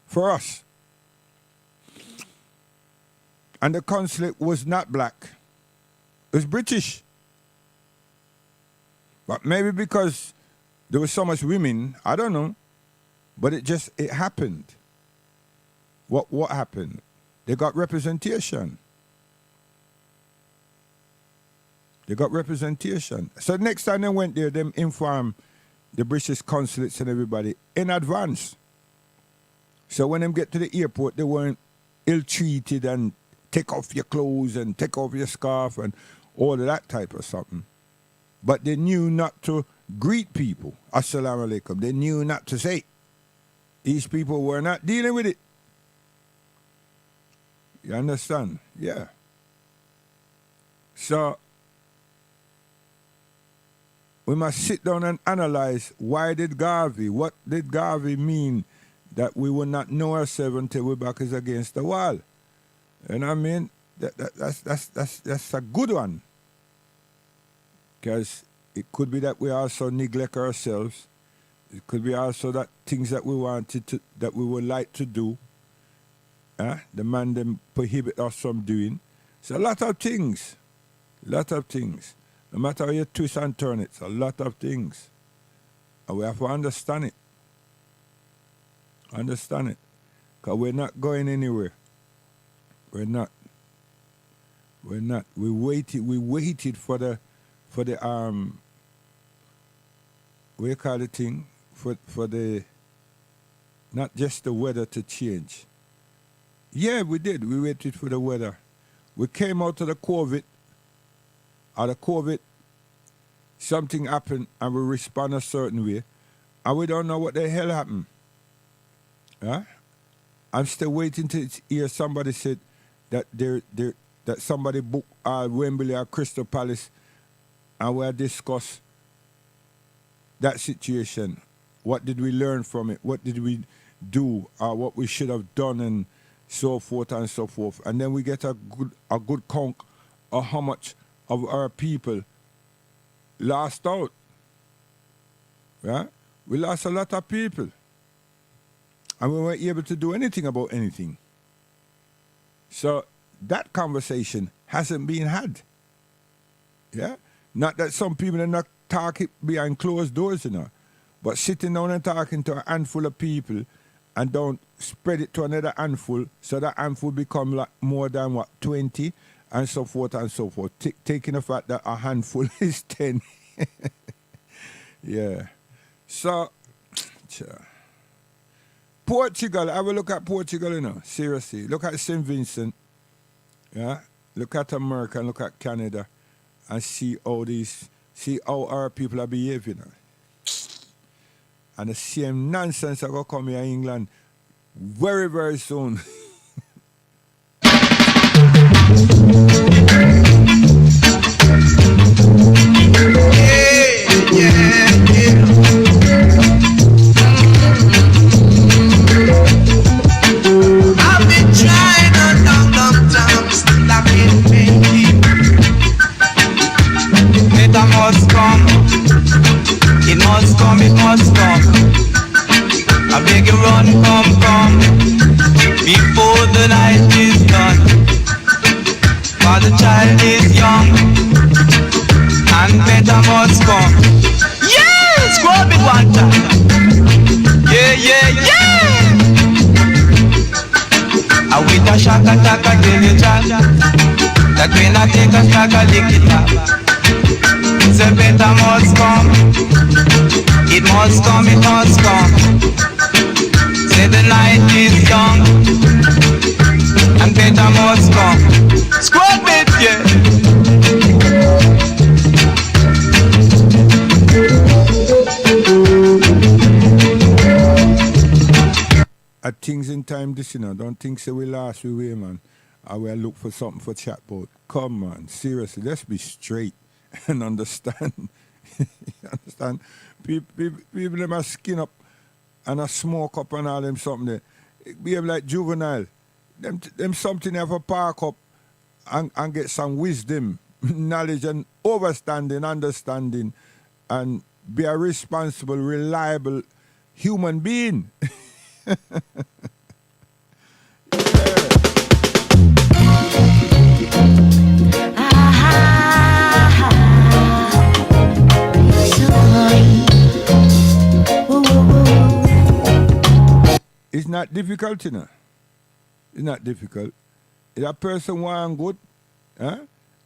for us. And the consulate was not black. It was British. But maybe because there was so much women, I don't know. But it happened. What happened? They got representation. They got representation. So next time they went there, them informed the British consulates and everybody in advance. So when them get to the airport, they weren't ill-treated and take off your clothes and take off your scarf and all of that type of something. But they knew not to greet people. Assalamu alaikum. They knew not to say. These people were not dealing with it. You understand? Yeah. So we must sit down and analyze what did Garvey mean that we will not know ourselves until we're back is against the wall. You know what I mean? That's a good one. Because it could be that we also neglect ourselves. It could be also that things that we wanted to, that we would like to do, the man them prohibit us from doing. So a lot of things. No matter how you twist and turn it, it's a lot of things. And we have to understand it. Because we're not going anywhere. We're not. We waited for the what do you call the thing? For the, not just the weather to change. Yeah, we did. We waited for the weather. We came out of the COVID. Out of COVID, something happened and we respond a certain way. And we don't know what the hell happened. I'm still waiting to hear somebody said that that somebody booked Wembley or Crystal Palace and we'll discuss that situation. What did we learn from it? What did we do? What we should have done and so forth and so forth. And then we get a good count of how much of our people lost out. Yeah? We lost a lot of people. And we weren't able to do anything about anything. So that conversation hasn't been had. Yeah? Not that some people are not talking behind closed doors, but sitting down and talking to a handful of people and don't spread it to another handful, so that handful become like more than 20 and so forth and so forth. Taking the fact that a handful is 10. Yeah. So Cha. Portugal, have a look at Portugal, you know. Seriously. Look at St. Vincent. Yeah. Look at America and look at Canada and see how our people are behaving. You know. And the same nonsense are going to come here in England very, very soon. I've been trying a long time, still I can't make it. Better must come, it must come, it must come. I beg you run, come, before the night is done. For the child is young, and better must come. Yes, grab it one time. Yeah. I with a shaka taka tell you cha that when I take a shaka lick it up. Say better must come, it must come, it must come. Say the night is young, and better must come. Squad mate, At things in time this, you know, don't think so we last we way, man. I will look for something for chat about. Come on, seriously, let's be straight and understand. You understand? People them a skin up and a smoke up and all them something there. It behave like juvenile. Them something have a park up and get some wisdom, knowledge and understanding and be a responsible, reliable human being. It's not difficult, you know. It's not difficult. If a person want good,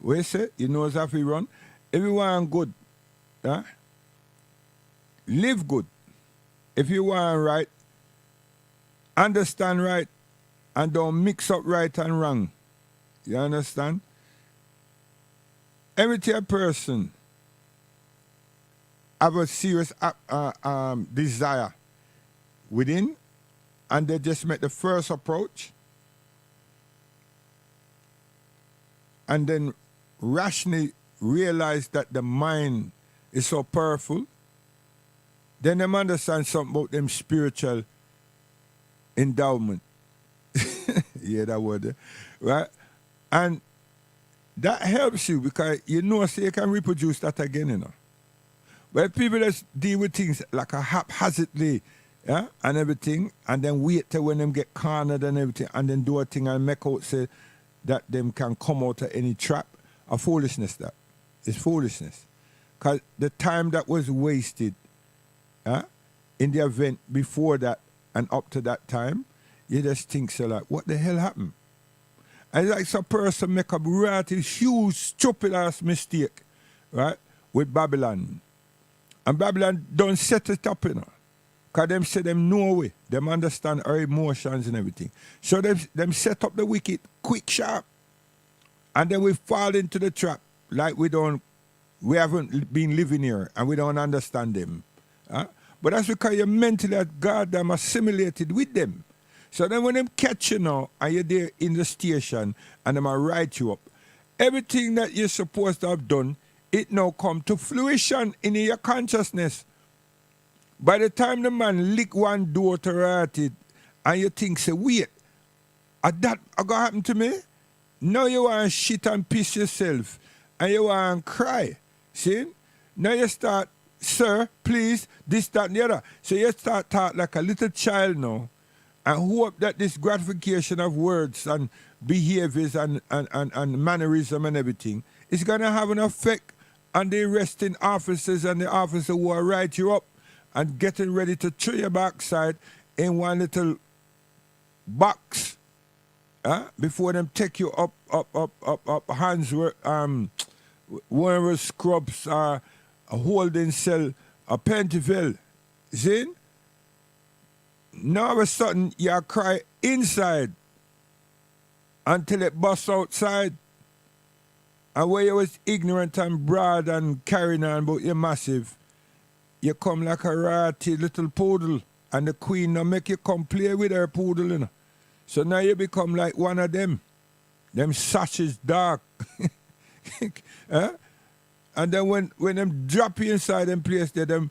we say, he knows how to run. If you want good, live good. If you want right, understand right, and don't mix up right and wrong. You understand? Every person have a serious desire within, and they just make the first approach, and then rationally realize that the mind is so powerful. Then them understand something about them spiritual endowment. Yeah, that word there. Right? And that helps you because you know so you can reproduce that again, you know. But people just deal with things like a haphazardly, yeah, and everything, and then wait till when them get cornered and everything, and then do a thing and make out say that them can come out of any trap. A foolishness that. It's foolishness. Because the time that was wasted in the event before that and up to that time, you just think so like, what the hell happened? And it's like some person make a really huge, stupid ass mistake, right, with Babylon. And Babylon don't set it up, you know. Because them say them know way. Them understand our emotions and everything. So them set up the wicked quick, sharp. And then we fall into the trap like we haven't been living here and we don't understand them. But that's because you're mentally at God, them assimilated with them. So then when them catch you now and you're there in the station and them write you up, everything that you're supposed to have done, it now come to fruition in your consciousness. By the time the man lick one door to write it and you think, say, wait, that going to happen to me? Now you want to shit and piss yourself and you want to cry. See? Now you start, sir, please, this, that, and the other. So you start talk like a little child now and hope that this gratification of words and behaviors and mannerism and everything is going to have an effect on the arresting officers and the officer who will write you up and getting ready to throw your backside in one little box before them take you up, hands were, wherever scrubs are, a holding cell, a pentyville. See? Now all of a sudden you cry inside until it busts outside. And where you was ignorant and broad and carrying on but you're massive, you come like a ratty little poodle and the queen now make you come play with her poodle, you know. So now you become like one of them. Them sashes dark. Huh? And then when them drop you inside them place there, them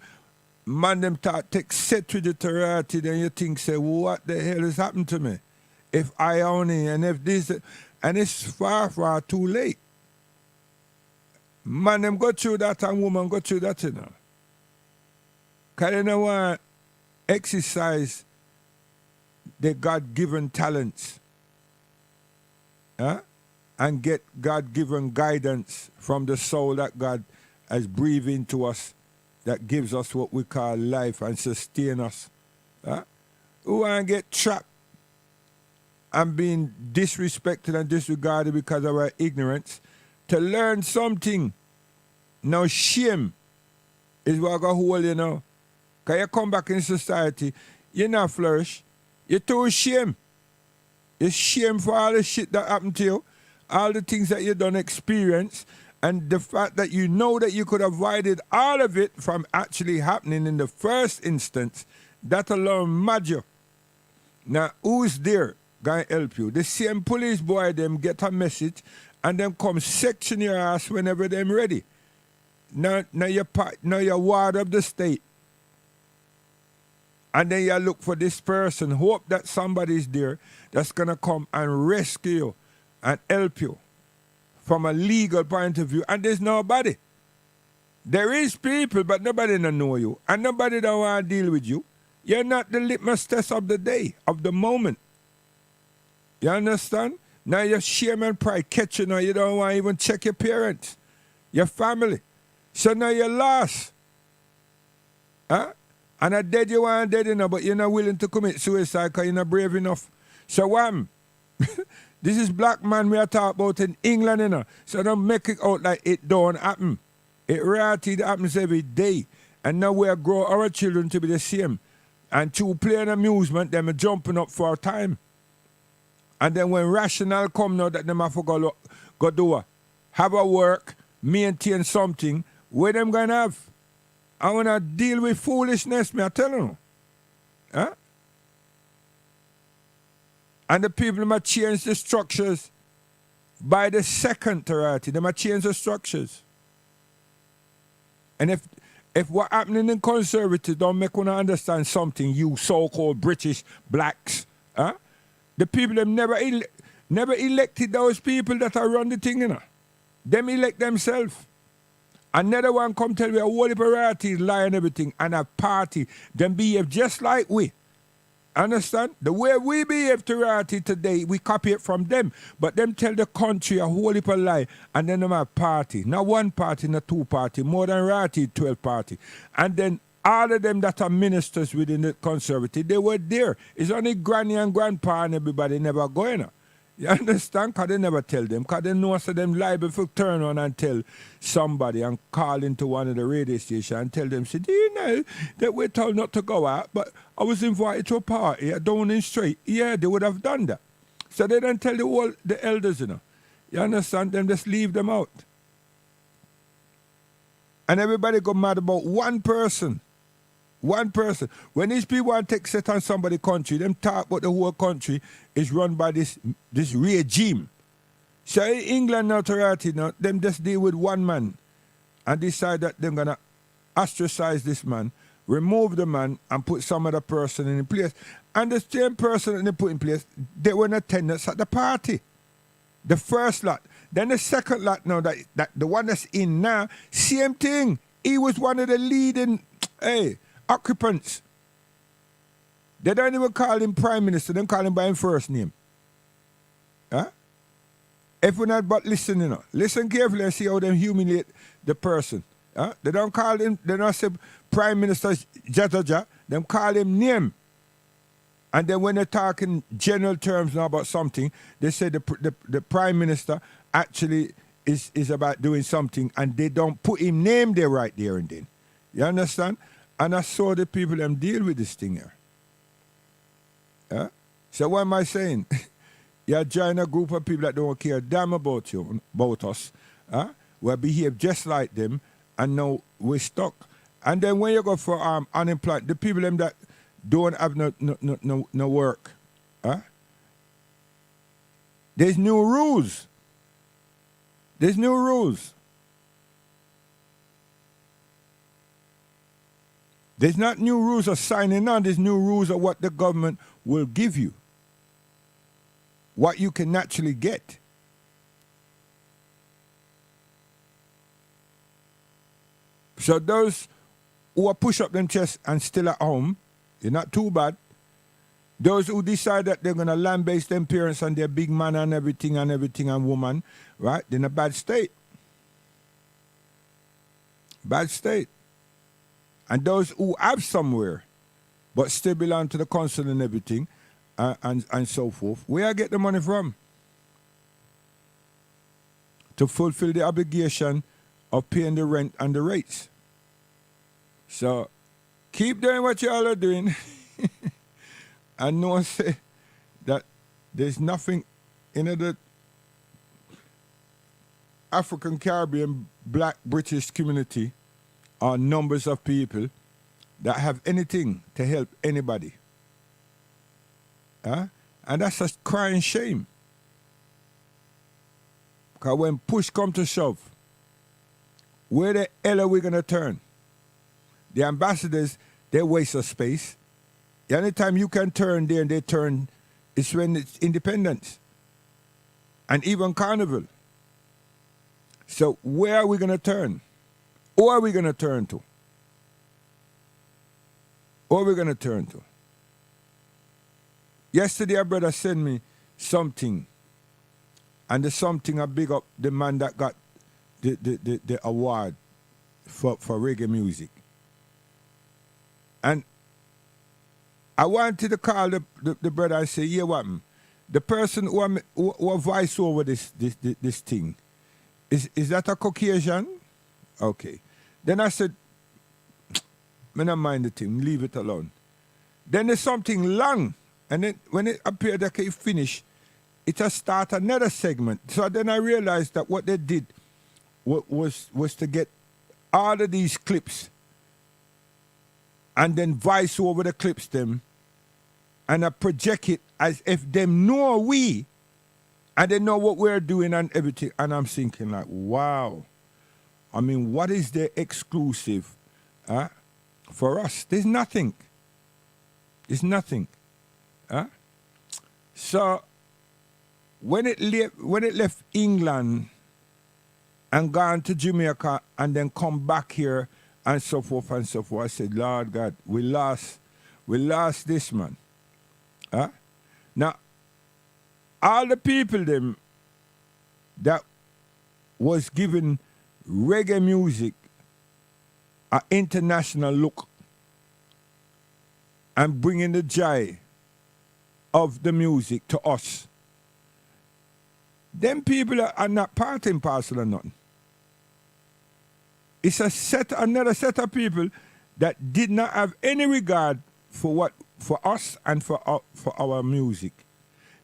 man them take set with the terrority, then you think, say, what the hell has happened to me? If I only, and if this, and it's far, far too late. Man them go through that and woman go through that, you know. Because they don't want to exercise their God-given talents. Huh? And get God-given guidance from the soul that God has breathed into us, that gives us what we call life and sustain us. Huh? Who want to get trapped and being disrespected and disregarded because of our ignorance to learn something. Now shame is what got hold you now. Because you come back in society, you not flourish. You're too shame. You're shame for all the shit that happened to you, all the things that you don't experience, and the fact that you know that you could have avoided all of it from actually happening in the first instance, that alone mad you. Now, who's there going to help you? The same police boy, them get a message and them come section your ass whenever them ready. Now you ward up the state. And then you look for this person, hope that somebody's there that's going to come and rescue you and help you from a legal point of view. And there's nobody. There is people, but nobody don't know you. And nobody don't want to deal with you. You're not the litmus test of the day, of the moment. You understand? Now your shame and pride catch you now. You don't want to even check your parents, your family. So now you're lost. Huh? And at dead you want dead enough, but you're not willing to commit suicide because you're not brave enough. So wham. This is black man we are talking about in England, you know. So don't make it out like it don't happen. It reality happens every day. And now we grow our children to be the same. And to play an amusement, them are jumping up for a time. And then when rational come now that them have to go do have a work, maintain something, where them going to have? I want to deal with foolishness, me I tell you. Huh? And the people might change the structures by the second variety. They might change the structures. And if what happening in conservatives don't make one understand something, you so-called British blacks, huh? The people them never elected those people that are run the thing, you know. Them elect themselves. Another one come tell me a whole variety lie and everything, and a party, them behave just like we. Understand? The way we behave to reality today, we copy it from them. But them tell the country a whole heap of lie, and then them have party. Not one party, not two party, more than reality, 12 party. And then all of them that are ministers within the conservative, they were there. It's only granny and grandpa and everybody never going. You understand? Because they never tell them. Because they know so them liable to turn on and tell somebody and call into one of the radio stations and tell them, say, do you know that we're told not to go out, but I was invited to a party at Downing Street. Yeah, they would have done that. So they don't tell the elders, you know. You understand? Them just leave them out. And everybody got mad about one person. One person. When these people want to take set on somebody's country, them talk about the whole country is run by this regime. So in England notoriety now, them just deal with one man and decide that they're going to ostracize this man, remove the man and put some other person in place. And the same person that they put in place, they were in attendance at the party. The first lot. Then the second lot now, that the one that's in now, same thing. He was one of the leading, occupants. They don't even call him prime minister, they call him by his first name. Huh? If we're not but listening, listen carefully and see how they humiliate the person. Huh? They don't call him, they don't say prime minister Jajaja, they call him name. And then when they're talking general terms now about something, they say the prime minister actually is about doing something and they don't put him name there right there and then. You understand? And I saw the people them deal with this thing here. Huh? So what am I saying? You join a group of people that don't care damn about you, about us. Huh? We behave just like them, and now we're stuck. And then when you go for unemployment, the people them that don't have no work, huh? There's new rules. There's new rules. There's not new rules of signing on. There's new rules of what the government will give you. What you can naturally get. So those who are push up them chest and still at home, you're not too bad. Those who decide that they're going to land-base them parents and their big man and everything and woman, right? They're in a bad state. Bad state. And those who have somewhere but still belong to the council and everything and so forth, where I get the money from? To fulfill the obligation of paying the rent and the rates. So keep doing what you all are doing. And no one say that there's nothing in the African Caribbean black British community or numbers of people that have anything to help anybody. Huh? And that's a crying shame. Because when push comes to shove, where the hell are we going to turn? The ambassadors, they waste of space. The only time you can turn there and they turn is when it's independence. And even carnival. So where are we going to turn? Who are we going to turn to? Who are we going to turn to? Yesterday a brother sent me something. And the something I big up the man that got the award for reggae music. And I wanted to call the brother and say, yeah, what? The person who voice over this thing, is that a Caucasian? Okay. Then I said, I don't mind the thing, leave it alone. Then there's something long, and then when it appeared that it finished, it has started another segment. So then I realized that what they did was to get all of these clips and then voice over the clips them and I project it as if them know we and they know what we're doing and everything. And I'm thinking like, wow. I mean, what is the exclusive for us? There's nothing. There's nothing. So when it left England and gone to Jamaica and then come back here and so forth, I said, Lord God, we lost this man. Now, all the people them that was given reggae music an international look and bringing the joy of the music to us, them people are not part and parcel or nothing. It's another set of people that did not have any regard for us and for our music.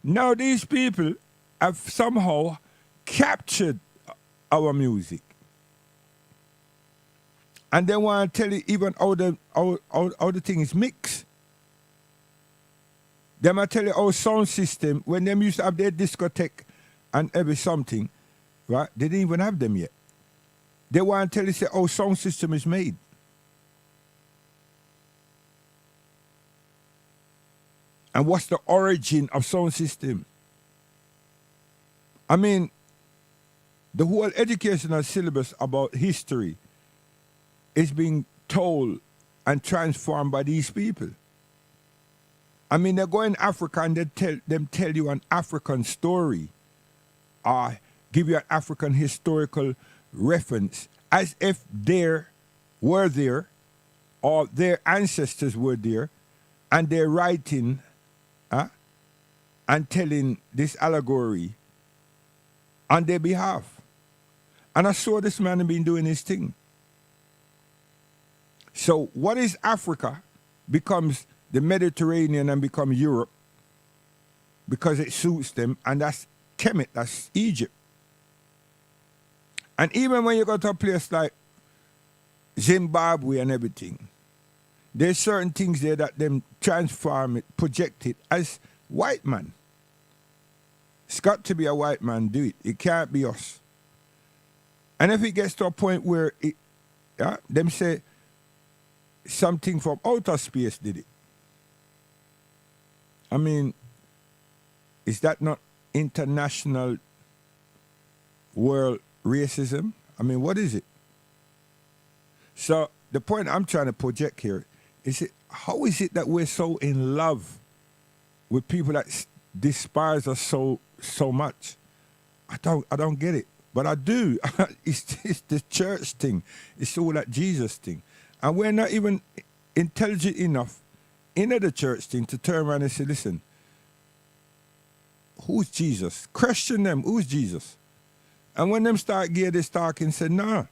Now these people have somehow captured our music. And they want to tell you even how the thing is mixed. They might tell you our sound system, when them used to have their discotheque and every something, right? They didn't even have them yet. They want to tell you, say, our sound system is made. And what's the origin of sound system? I mean, the whole educational syllabus about history is being told and transformed by these people. I mean, they go in Africa and they tell you an African story or give you an African historical reference as if they were there or their ancestors were there and they're writing and telling this allegory on their behalf. And I saw this man been doing his thing. So what is Africa becomes the Mediterranean and become Europe, because it suits them, and that's Kemet, that's Egypt. And even when you go to a place like Zimbabwe and everything, there's certain things there that them transform it, project it as white man. It's got to be a white man do it. It can't be us. And if it gets to a point where them say something from outer space did it, I mean, is that not international world racism? I mean, what is it? So the point I'm trying to project here is how is it that we're so in love with people that despise us so much? I don't get it, but I do. It's the church thing. It's all that Jesus thing, and we're not even intelligent enough in the church thing to turn around and say, listen, who's Jesus? Question them, who's Jesus? And when them start gear this talking, say, nah,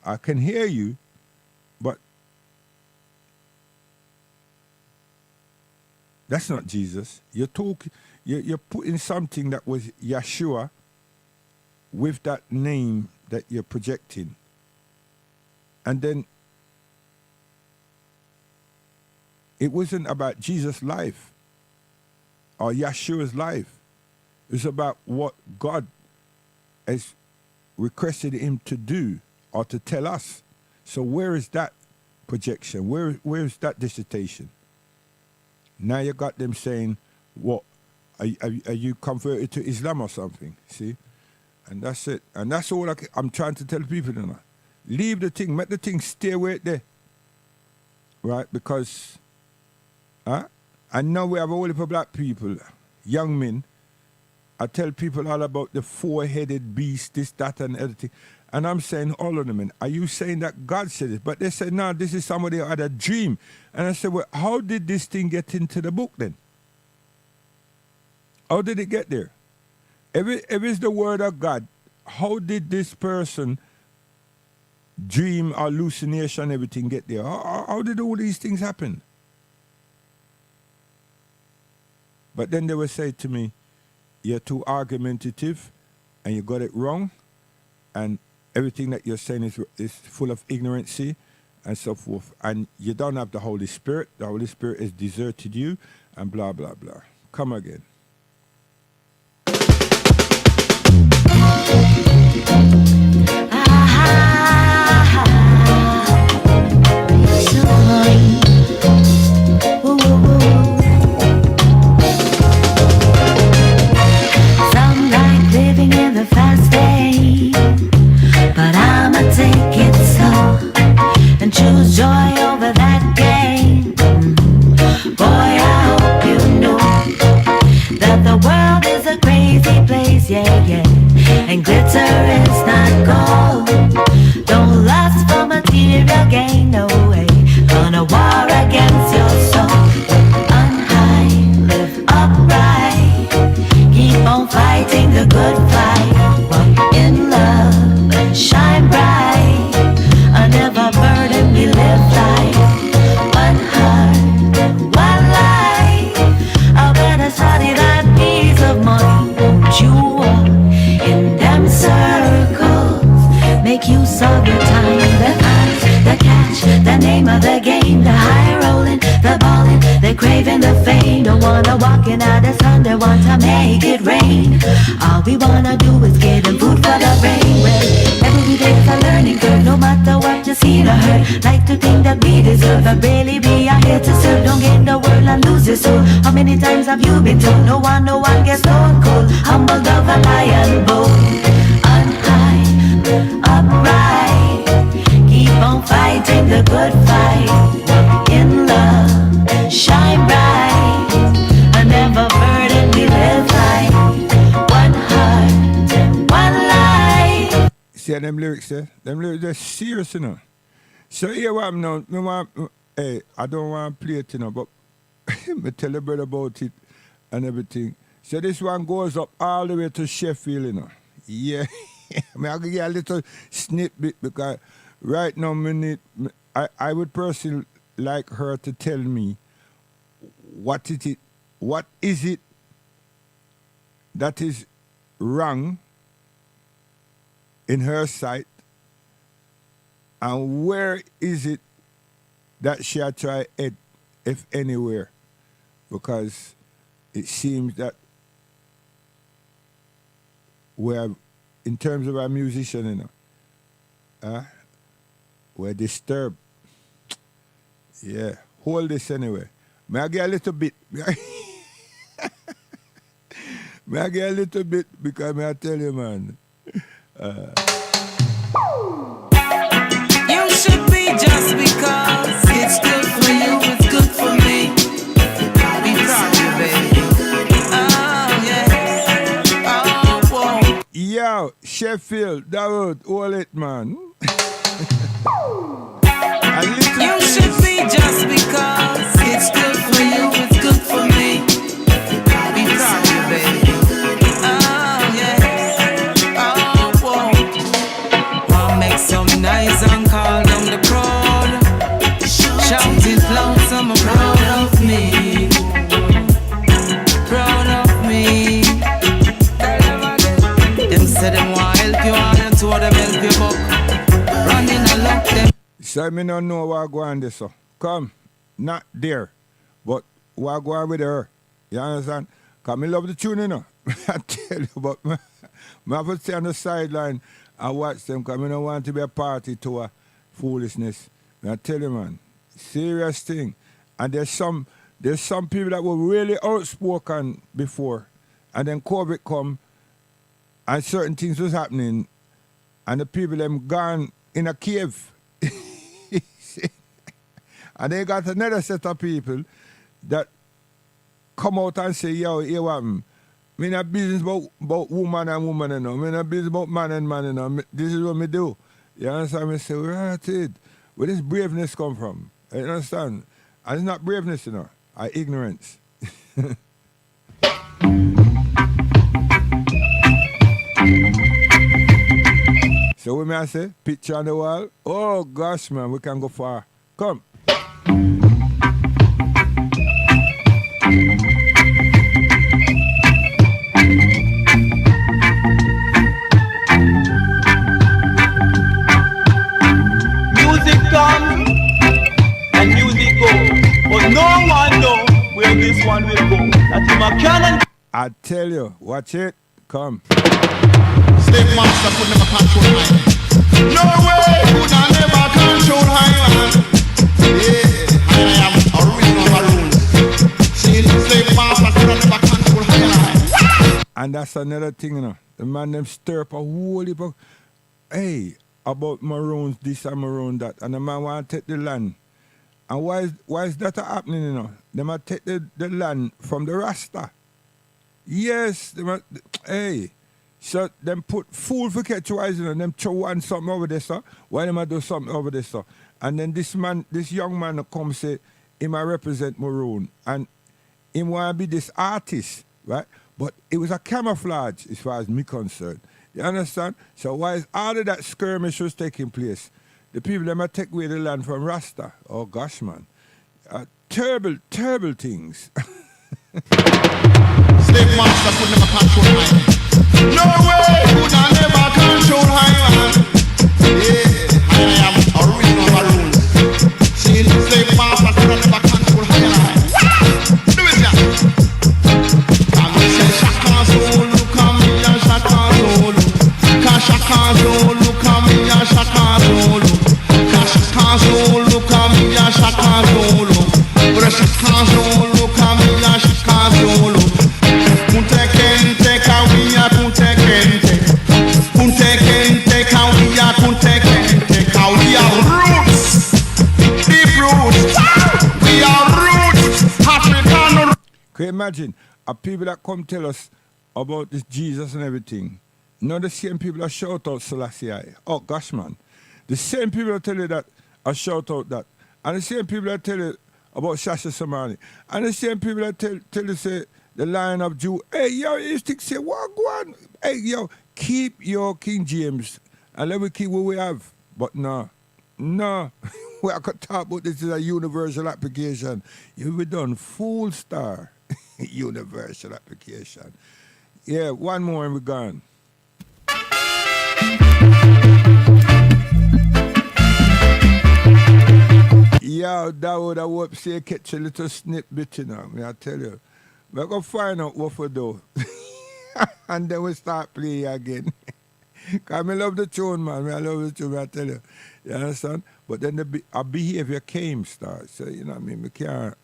I can hear you, but that's not Jesus. You're putting something that was Yeshua with that name that you're projecting. And then it wasn't about Jesus' life or Yeshua's life. It was about what God has requested him to do or to tell us. So where is that projection? Where is that dissertation? Now you got them saying, what, are you converted to Islam or something? See? And that's it. And that's all I'm trying to tell people now. Leave the thing, make the thing stay where it there. Right? Because I know we have a whole heap of black people, young men. I tell people all about the four-headed beast, this, that, and everything. And I'm saying, all of them, are you saying that God said it? But they said, no, this is somebody who had a dream. And I said, well, how did this thing get into the book then? How did it get there? If it's the word of God, how did this person dream, hallucination, everything get there? How did all these things happen? But then they would say to me, you're too argumentative and you got it wrong, and everything that you're saying is full of ignorancy and so forth, and you don't have the Holy Spirit. The Holy Spirit has deserted you, and blah, blah, blah. Come again. Some like living in the fast lane, but I'ma take it slow and choose joy over that gain. Boy, I hope you know that the world is a crazy place, yeah, yeah. And glitter is not gold. Don't lust for material gain, no way. Gonna war against your soul. Unhigh, live upright. Keep on fighting the good fight. Walk in love and shine bright. Never burden, we live life. One heart, one life. I better study that piece of money. Won't you walk in them circles? Make use of your time. The eyes, the catch, the name of the game. The high rolling, the balling, the craving, the fame. Don't wanna walk in out the sun, they want to make it rain. All we wanna do is get them food for the brain. Well, every day's a learning curve, no matter what you see or heard. Like to think that we deserve a really be a here to serve. Don't get in the world and lose your soul. How many times have you been told? No one gets stone cold. Humbled of a lion bold. Unhigh, upright. Keep on fighting the good fight. In love, shine bright. A never burden, we live life. One heart, one life. See them lyrics there? Them lyrics are serious, you know. So here what I'm now, I don't want to play it, you know, but I tell the brother about it and everything. So this one goes up all the way to Sheffield, you know. Yeah. I'll give you a little snippet because right now I would personally like her to tell me what it is what is it that is wrong in her sight, and where is it that she had tried head, if anywhere, because it seems that we're, in terms of our musician, we're disturbed. Yeah, hold this anyway. May I get a little bit? May I get a little bit, because may I tell you, man. You should be just because it's good for you, it's good for me. Be proud of you, baby. Oh, yes. Oh, whoa. Yo, Sheffield, Dawood, hold it, man. You should be just because it's good for you, it's good for me. Be proud of you, baby. Oh, yes. Oh, whoa. Wanna make some noise and call down the crowd. Shouting loud, some are proud of me. Proud of me. Tell them again. Them say them want help you, and you told them help you, but running along them. So me don't know what go on this, so. Come, not there, but what go on with her. You understand? Because me love the tune, you know. I tell you, but me have to stay on the sideline and watch them, because I don't want to be a party to a foolishness. I tell you, man, serious thing. And there's some people that were really outspoken before, and then COVID come, and certain things was happening, and the people them gone in a cave. And they got another set of people that come out and say, yo, here what me not business about woman and woman, you know. Me not business about man and man, you know. This is what me do. You understand? Me say, where it? Where this braveness come from? You understand? And it's not braveness, you know. It's ignorance. So what may I say? Picture on the wall? Oh gosh, man, we can go far. Come. Music come and music go, but no one know where this one will go. That him a cannon. I tell you, watch it. Come. Slave master could never control high. No way could I never control high man. Yeah, I am original maroon. See, slave master could never control high. And that's another thing, you know. The man them stir up a whole heap of, hey, about maroons this and maroon that. And the man want to take the land. And why is that happening, you know? They might take the land from the Rasta. Yes, they might, hey. So them put fool for catch wise, you know, them throw one something over there, sir. Why them I do something over there, sir? And then this young man come say, he might represent maroon. And he want to be this artist, right? But it was a camouflage as far as me concerned. You understand? So while all of that skirmish was taking place, the people them might take away the land from Rasta. Oh gosh, man. Terrible, terrible things. Slave master could never control high. No way could I never control high man. Yeah, I am original maroon. See, slave master could never control high. Do it, yeah. Come say Shaka Zulu, come here Shaka Zulu. Shaka Zulu, come here Shaka Zulu. Shaka Zulu, come here Shaka Zulu. Shaka Zulu, come here Shaka Zulu. Punte kente kawia punte kente. Punte kente kawia punte kente. Kawia roots. Deep roots. We are roots. African. Can you imagine a people that come tell us about this Jesus and everything? Not the same people that shout out Selassie. Oh gosh, man. The same people that tell you that I shout out that. And the same people that tell you about Shasha Samani. And the same people that tell you say the Lion of Judah. Hey, yo, you stick say, what go on? Hey, yo, keep your King James and let me keep what we have. But no. We could talk about this is a universal application. You be done fool star. Universal application. Yeah, one more and we're gone. Yeah, that would have hope say catch a little snip bit, you know, me I tell you. We're going to find out what we do. And then we start playing again. Because I love the tune, man. I love the tune, I tell you. You understand? But then our behavior came start. So, you know what I mean? We can't.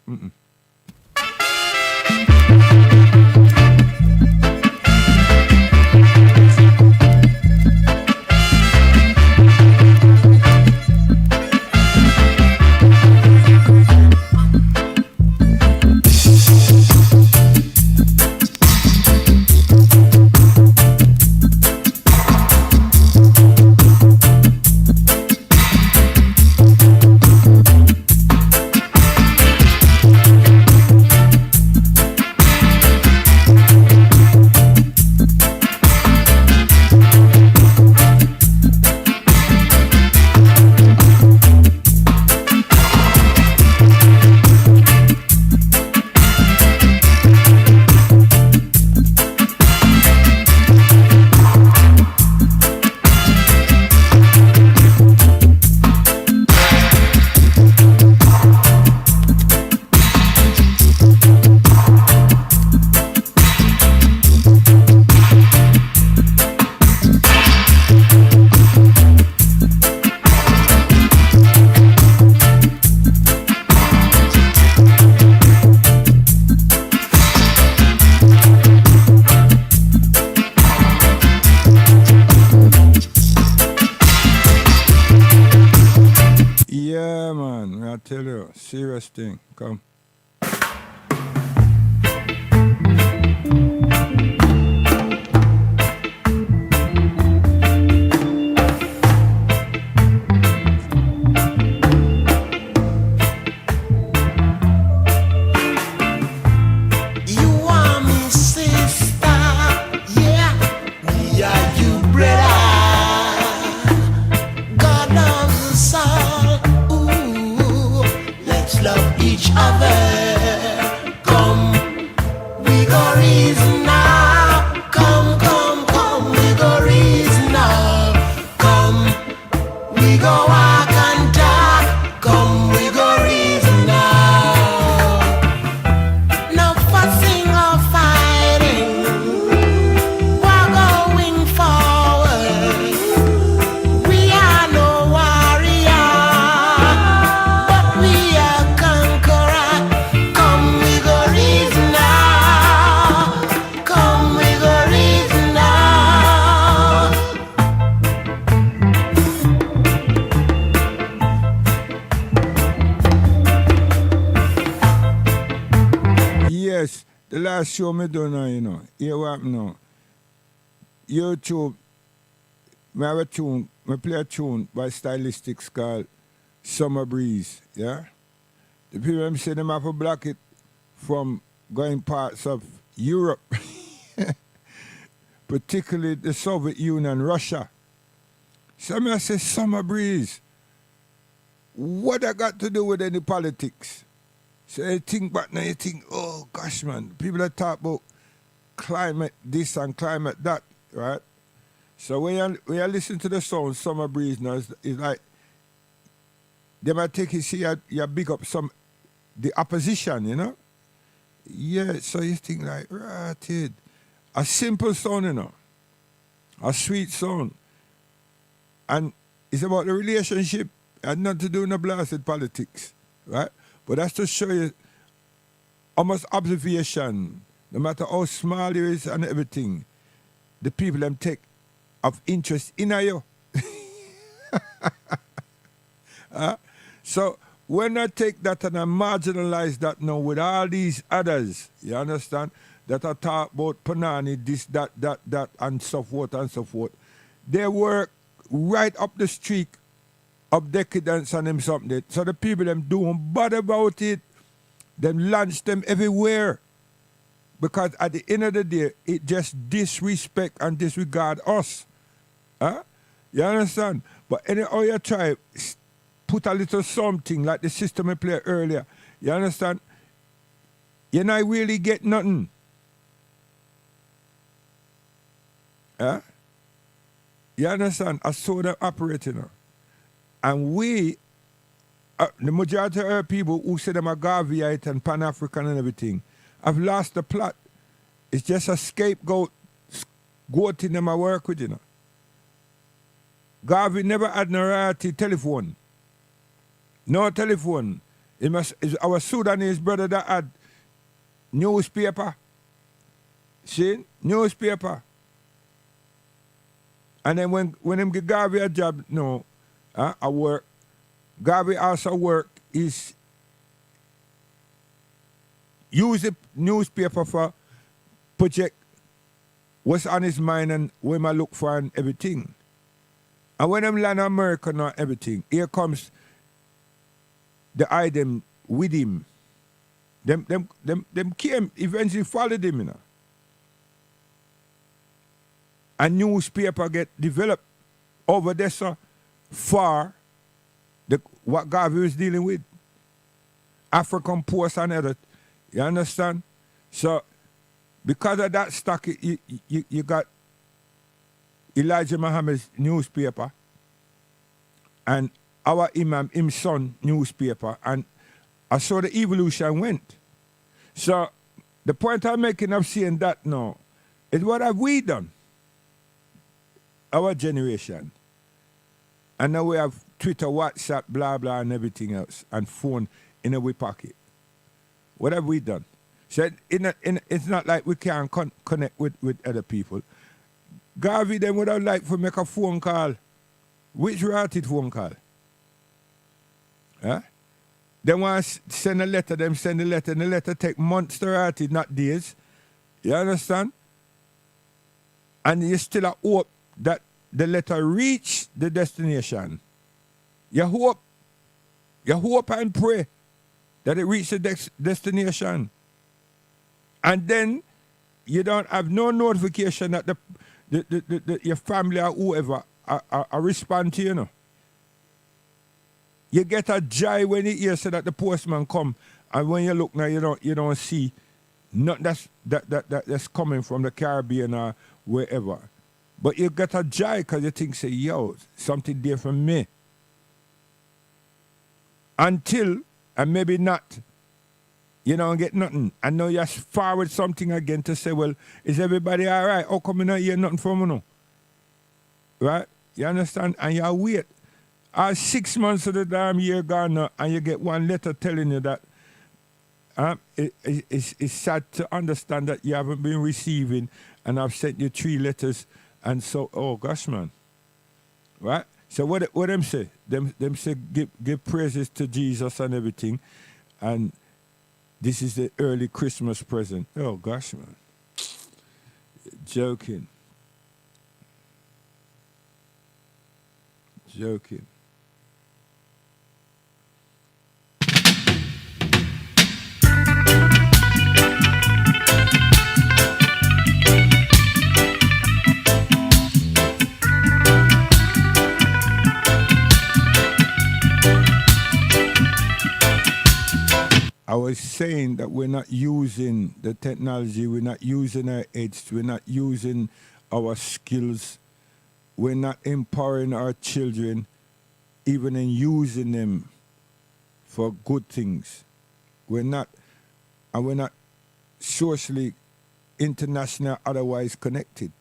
Yeah, man. I tell you, serious thing. Come. You are me sister, yeah. Me are you brother. God loves us all. Ooh, let's love each other. Come, we go reason now. Come, come, come, we go reason now. Come, we go walk and talk. Come, we go reason now. No fussing or fighting, we're going forward. We are no warrior, but we are conqueror. Come, we go reason now. Come, we go reason now. Yes, the last show me done now, you know. Hear what happened now? YouTube, I have a tune, I play a tune by Stylistics called Summer Breeze, yeah? The people them say them have to block it from going parts of Europe, particularly the Soviet Union, Russia. So I say Summer Breeze. What I got to do with any politics? So you think back now, you think, oh gosh, man, people that talk about climate this and climate that, right? So when you listen to the song Summer Breeze now, it's like they might take it, see you big up the opposition, you know? Yeah, so you think like, right, it. A simple song, you know, a sweet song. And it's about the relationship and not to do with no blasted politics, right? But that's to show you how much observation, no matter how small it is and everything, the people them take of interest in you. So when I take that and I marginalize that now with all these others, you understand, that I talk about Panani, this, that, and so forth and so forth, they work right up the streak of decadence and them something. So the people them doing bad about it, them launch them everywhere. Because at the end of the day, it just disrespect and disregard us. Huh? You understand? But anyhow you try, put a little something like the system I played earlier. You understand? you not really get nothing. Huh? You understand? I saw them operating. And we, the majority of our people who say them are Garveyite and Pan-African and everything, have lost the plot. It's just a scapegoat goat in them I work with, Garvey never had no royalty telephone. No telephone. It's our Sudanese brother that had newspaper. See? Newspaper. And then when him give Garvey a job, I work. Garvey also work is use the newspaper for project what's on his mind and where I look for and everything. And when them land America and everything, here comes the item with him. Them came, eventually followed him, A newspaper get developed over there so far what Garvey was dealing with. African Post and other. You understand? So because of that stock, you got Elijah Muhammad's newspaper and our Imam, his son, newspaper, and I saw the evolution went. So the point I'm making of seeing that now is what have we done? Our generation. And now we have Twitter, WhatsApp, blah, blah, and everything else, and phone in our pocket. What have we done? So it's not like we can't connect with other people. Garvey then would have liked to make a phone call. Which rated phone call? Huh? They want to send a letter, them send a letter, and the letter take months to write it, not days. You understand? And you still have hope that the letter reach the destination. You hope and pray that it reach the destination. And then you don't have no notification that your family or whoever are respond to you, You get a joy when you hear say that the postman come, and when you look now you don't see nothing that's coming from the Caribbean or wherever. But you get a joy because you think, say, yo, something there from me. Until, and maybe not, you don't get nothing. And now you forward something again to say, well, is everybody all right? How come you not hear nothing from you now? Right? You understand? And you wait. 6 months of the damn year gone now, and you get one letter telling you that it's sad to understand that you haven't been receiving, and I've sent you 3 letters. And so, oh gosh, man, right? So what them say? Them say give praises to Jesus and everything, and this is the early Christmas present. Oh gosh, man, joking. I was saying that we're not using the technology, we're not using our heads, we're not using our skills, we're not empowering our children, even in using them for good things. We're not socially, international, otherwise connected.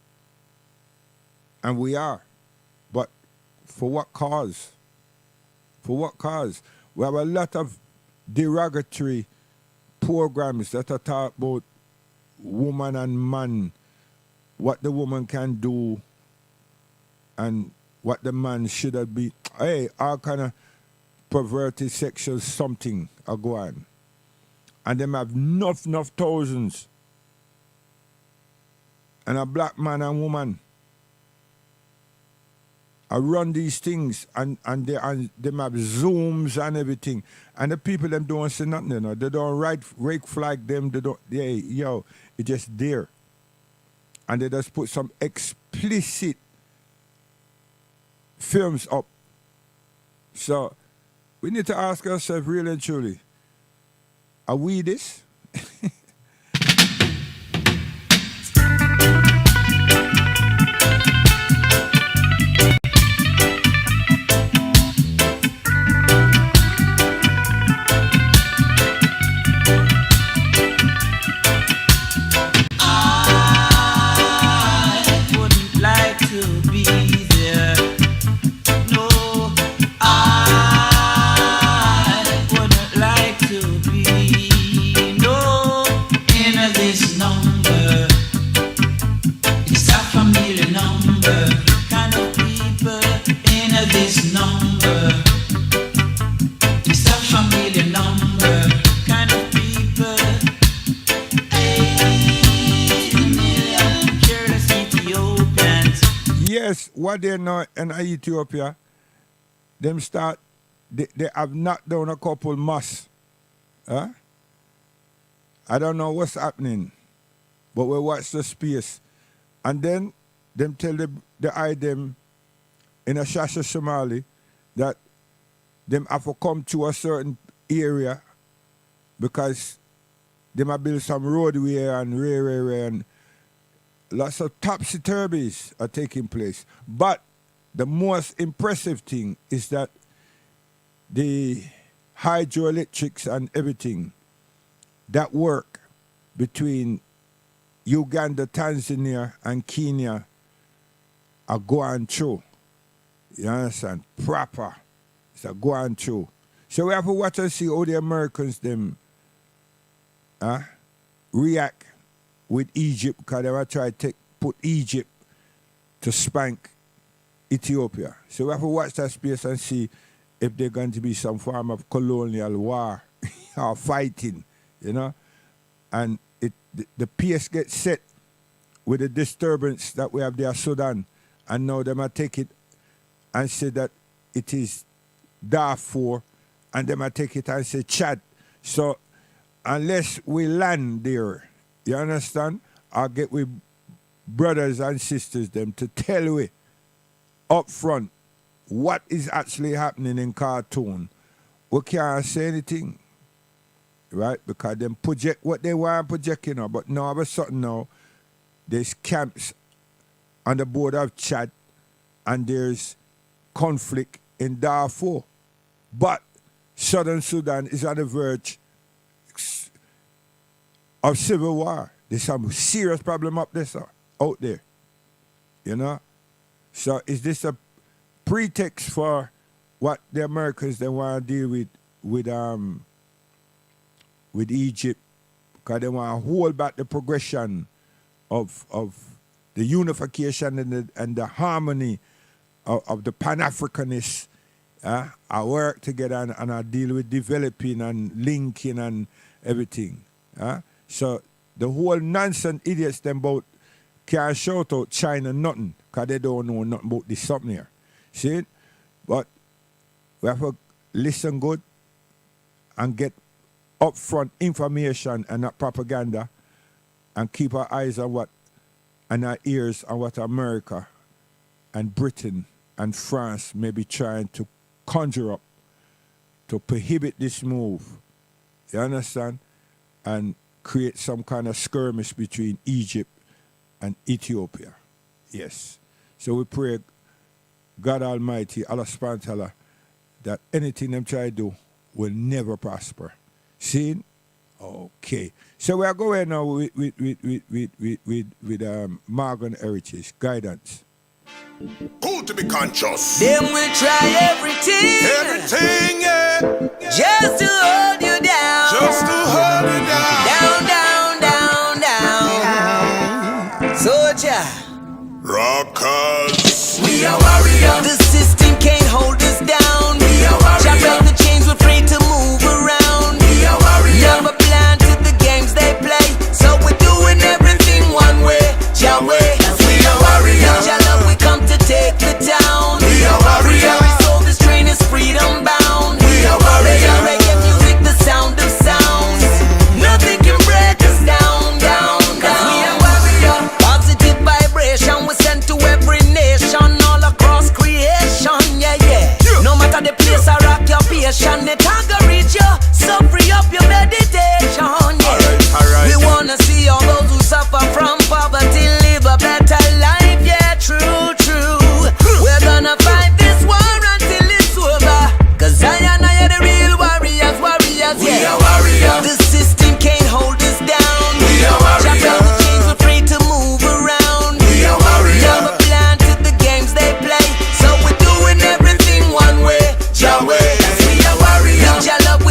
And we are. But for what cause? For what cause? We have a lot of derogatory programs that are talk about woman and man, what the woman can do and what the man should have been. Hey, all kind of perverted sexual something are going. And them have enough thousands. And a black man and woman I run these things and them have Zooms and everything. And the people them don't say nothing, They don't rake flag them, it's just there. And they just put some explicit films up. So we need to ask ourselves really and truly, are we this? what they know in Ethiopia, they have knocked down a couple mosques. Huh? I don't know what's happening, but we watch the space. And then them tell them in a Shasha Somali that them have to come to a certain area because they might build some roadway and railway and lots of topsy-turvies are taking place. But the most impressive thing is that the hydroelectrics and everything that work between Uganda, Tanzania, and Kenya are going through. You understand? Proper. It's a going through. So we have to watch and see how the Americans them react with Egypt, because they will try to put Egypt to spank Ethiopia. So we have to watch that space and see if there's going to be some form of colonial war or fighting, you know. And the pace gets set with the disturbance that we have there in Sudan, and now they might take it and say that it is Darfur, and they might take it and say Chad. So unless we land there, you understand, I'll get with brothers and sisters them to tell we up front what is actually happening in Khartoum. We can't say anything, right? Because them project what they want to project, you know. But now all of a sudden now, there's camps on the border of Chad and there's conflict in Darfur. But Southern Sudan is on the verge of civil war. There's some serious problem up there, sir, out there. You know? So is this a pretext for what the Americans they want to deal with Egypt? Because they want to hold back the progression of the unification and the harmony of the Pan-Africanists. I work together and I deal with developing and linking and everything. So the whole nonsense idiots them about can't shout out China nothing because they don't know nothing about this something here. See it? But we have to listen good and get upfront information and not propaganda, and keep our eyes on what and our ears on what America and Britain and France may be trying to conjure up to prohibit this move. You understand? And create some kind of skirmish between Egypt and Ethiopia. Yes. So we pray God Almighty, Allah subhanahu wa ta'ala, that anything them try to do will never prosper. See? Okay. So we are going now with Morgan Heritage Guidance. Cool to be conscious. Them will try everything. Everything, yeah. Just to hold you down. Just to hold it down. Down, down, down, down. Soldier. Rockers. We are warriors. The system can't hold us down. We are warriors. Chop out the chains, we're free to move around. We are warriors. Never blind to the games they play. So we're doing everything one way. Yahweh. We are warriors. Jah love, we come to take the town. We are warriors. Every soul, this train is freedom bound. We are warriors. Reggae music, the sound of sounds. Nothing can break us down, down, down. We are warriors. Positive vibration we send to every nation all across creation. Yeah, yeah. No matter the place I rock your patient, it can't go reach you. So free up your meditation. Yeah. Alright. We wanna see all those who suffer from poverty live a better life. Yeah, true, true. We're gonna fight this war until it's over. Cause I and I are the real warriors, warriors. Yeah. We are warriors. The system can't hold us down. We are Chop out the warriors. chains, we're free to move around. We are warriors. Never blind to the games they play. So we're doing everything one way. Yahweh. We are warriors. Jah love,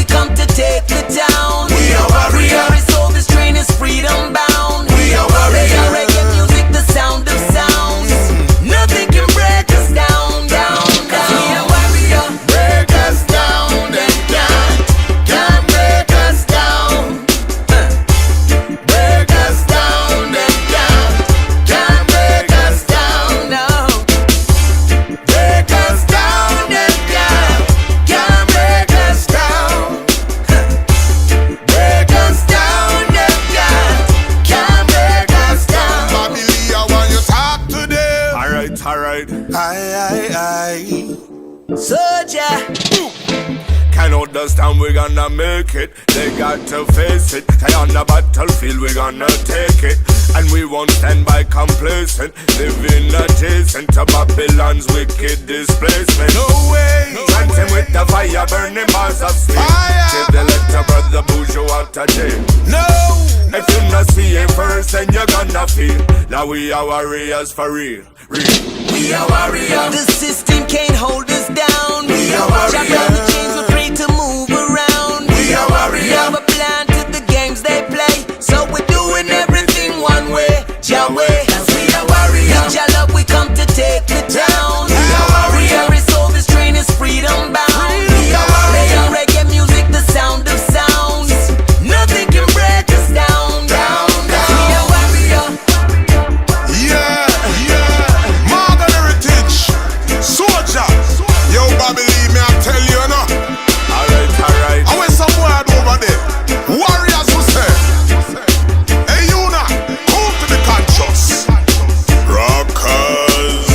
understand we gonna make it. They got to face it. Stay on the battlefield, we gonna take it. And we won't stand by complacent, living adjacent to Babylon's wicked displacement. No way. Dancing with the fire, burning bars of steel. Give the letter brother Buju out of jail. No. If you not see it first, then you're gonna feel that we are warriors for real. We are warriors. The system can't hold us down. We are warriors. Chop down the chains, we're free to move around. We are warriors. We have a plan to the games they play, so we're doing everything one way, Yahweh. We are warriors. With your love, we come to take the town. We are warriors. Every soul, this train is freedom bound. We are warriors. Making reggae music the sound of sounds. Nothing can break us down, down, down. We are warriors. Yeah, yeah. Morgan Heritage. Soldier. Yo, Bobby Lee, me I tell you, you know. Alright. I went some word over there. Warriors who say, hey, you now, come to be conscious. Rockers.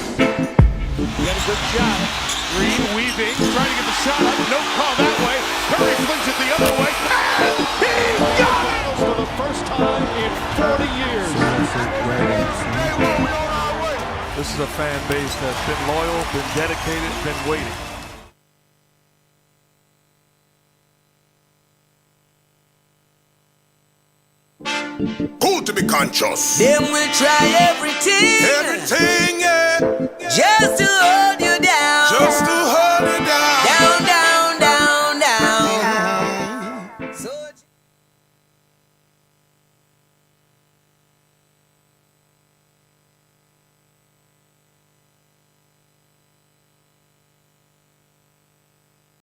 Get a good shot. Green weaving, trying to get the shot up. No call that way. Curry flings it the other way. And he got it for the first time in 40 years. This is a fan base that's been loyal, been dedicated, been waiting. Cool to be conscious. Them will try everything, Everything, yeah. just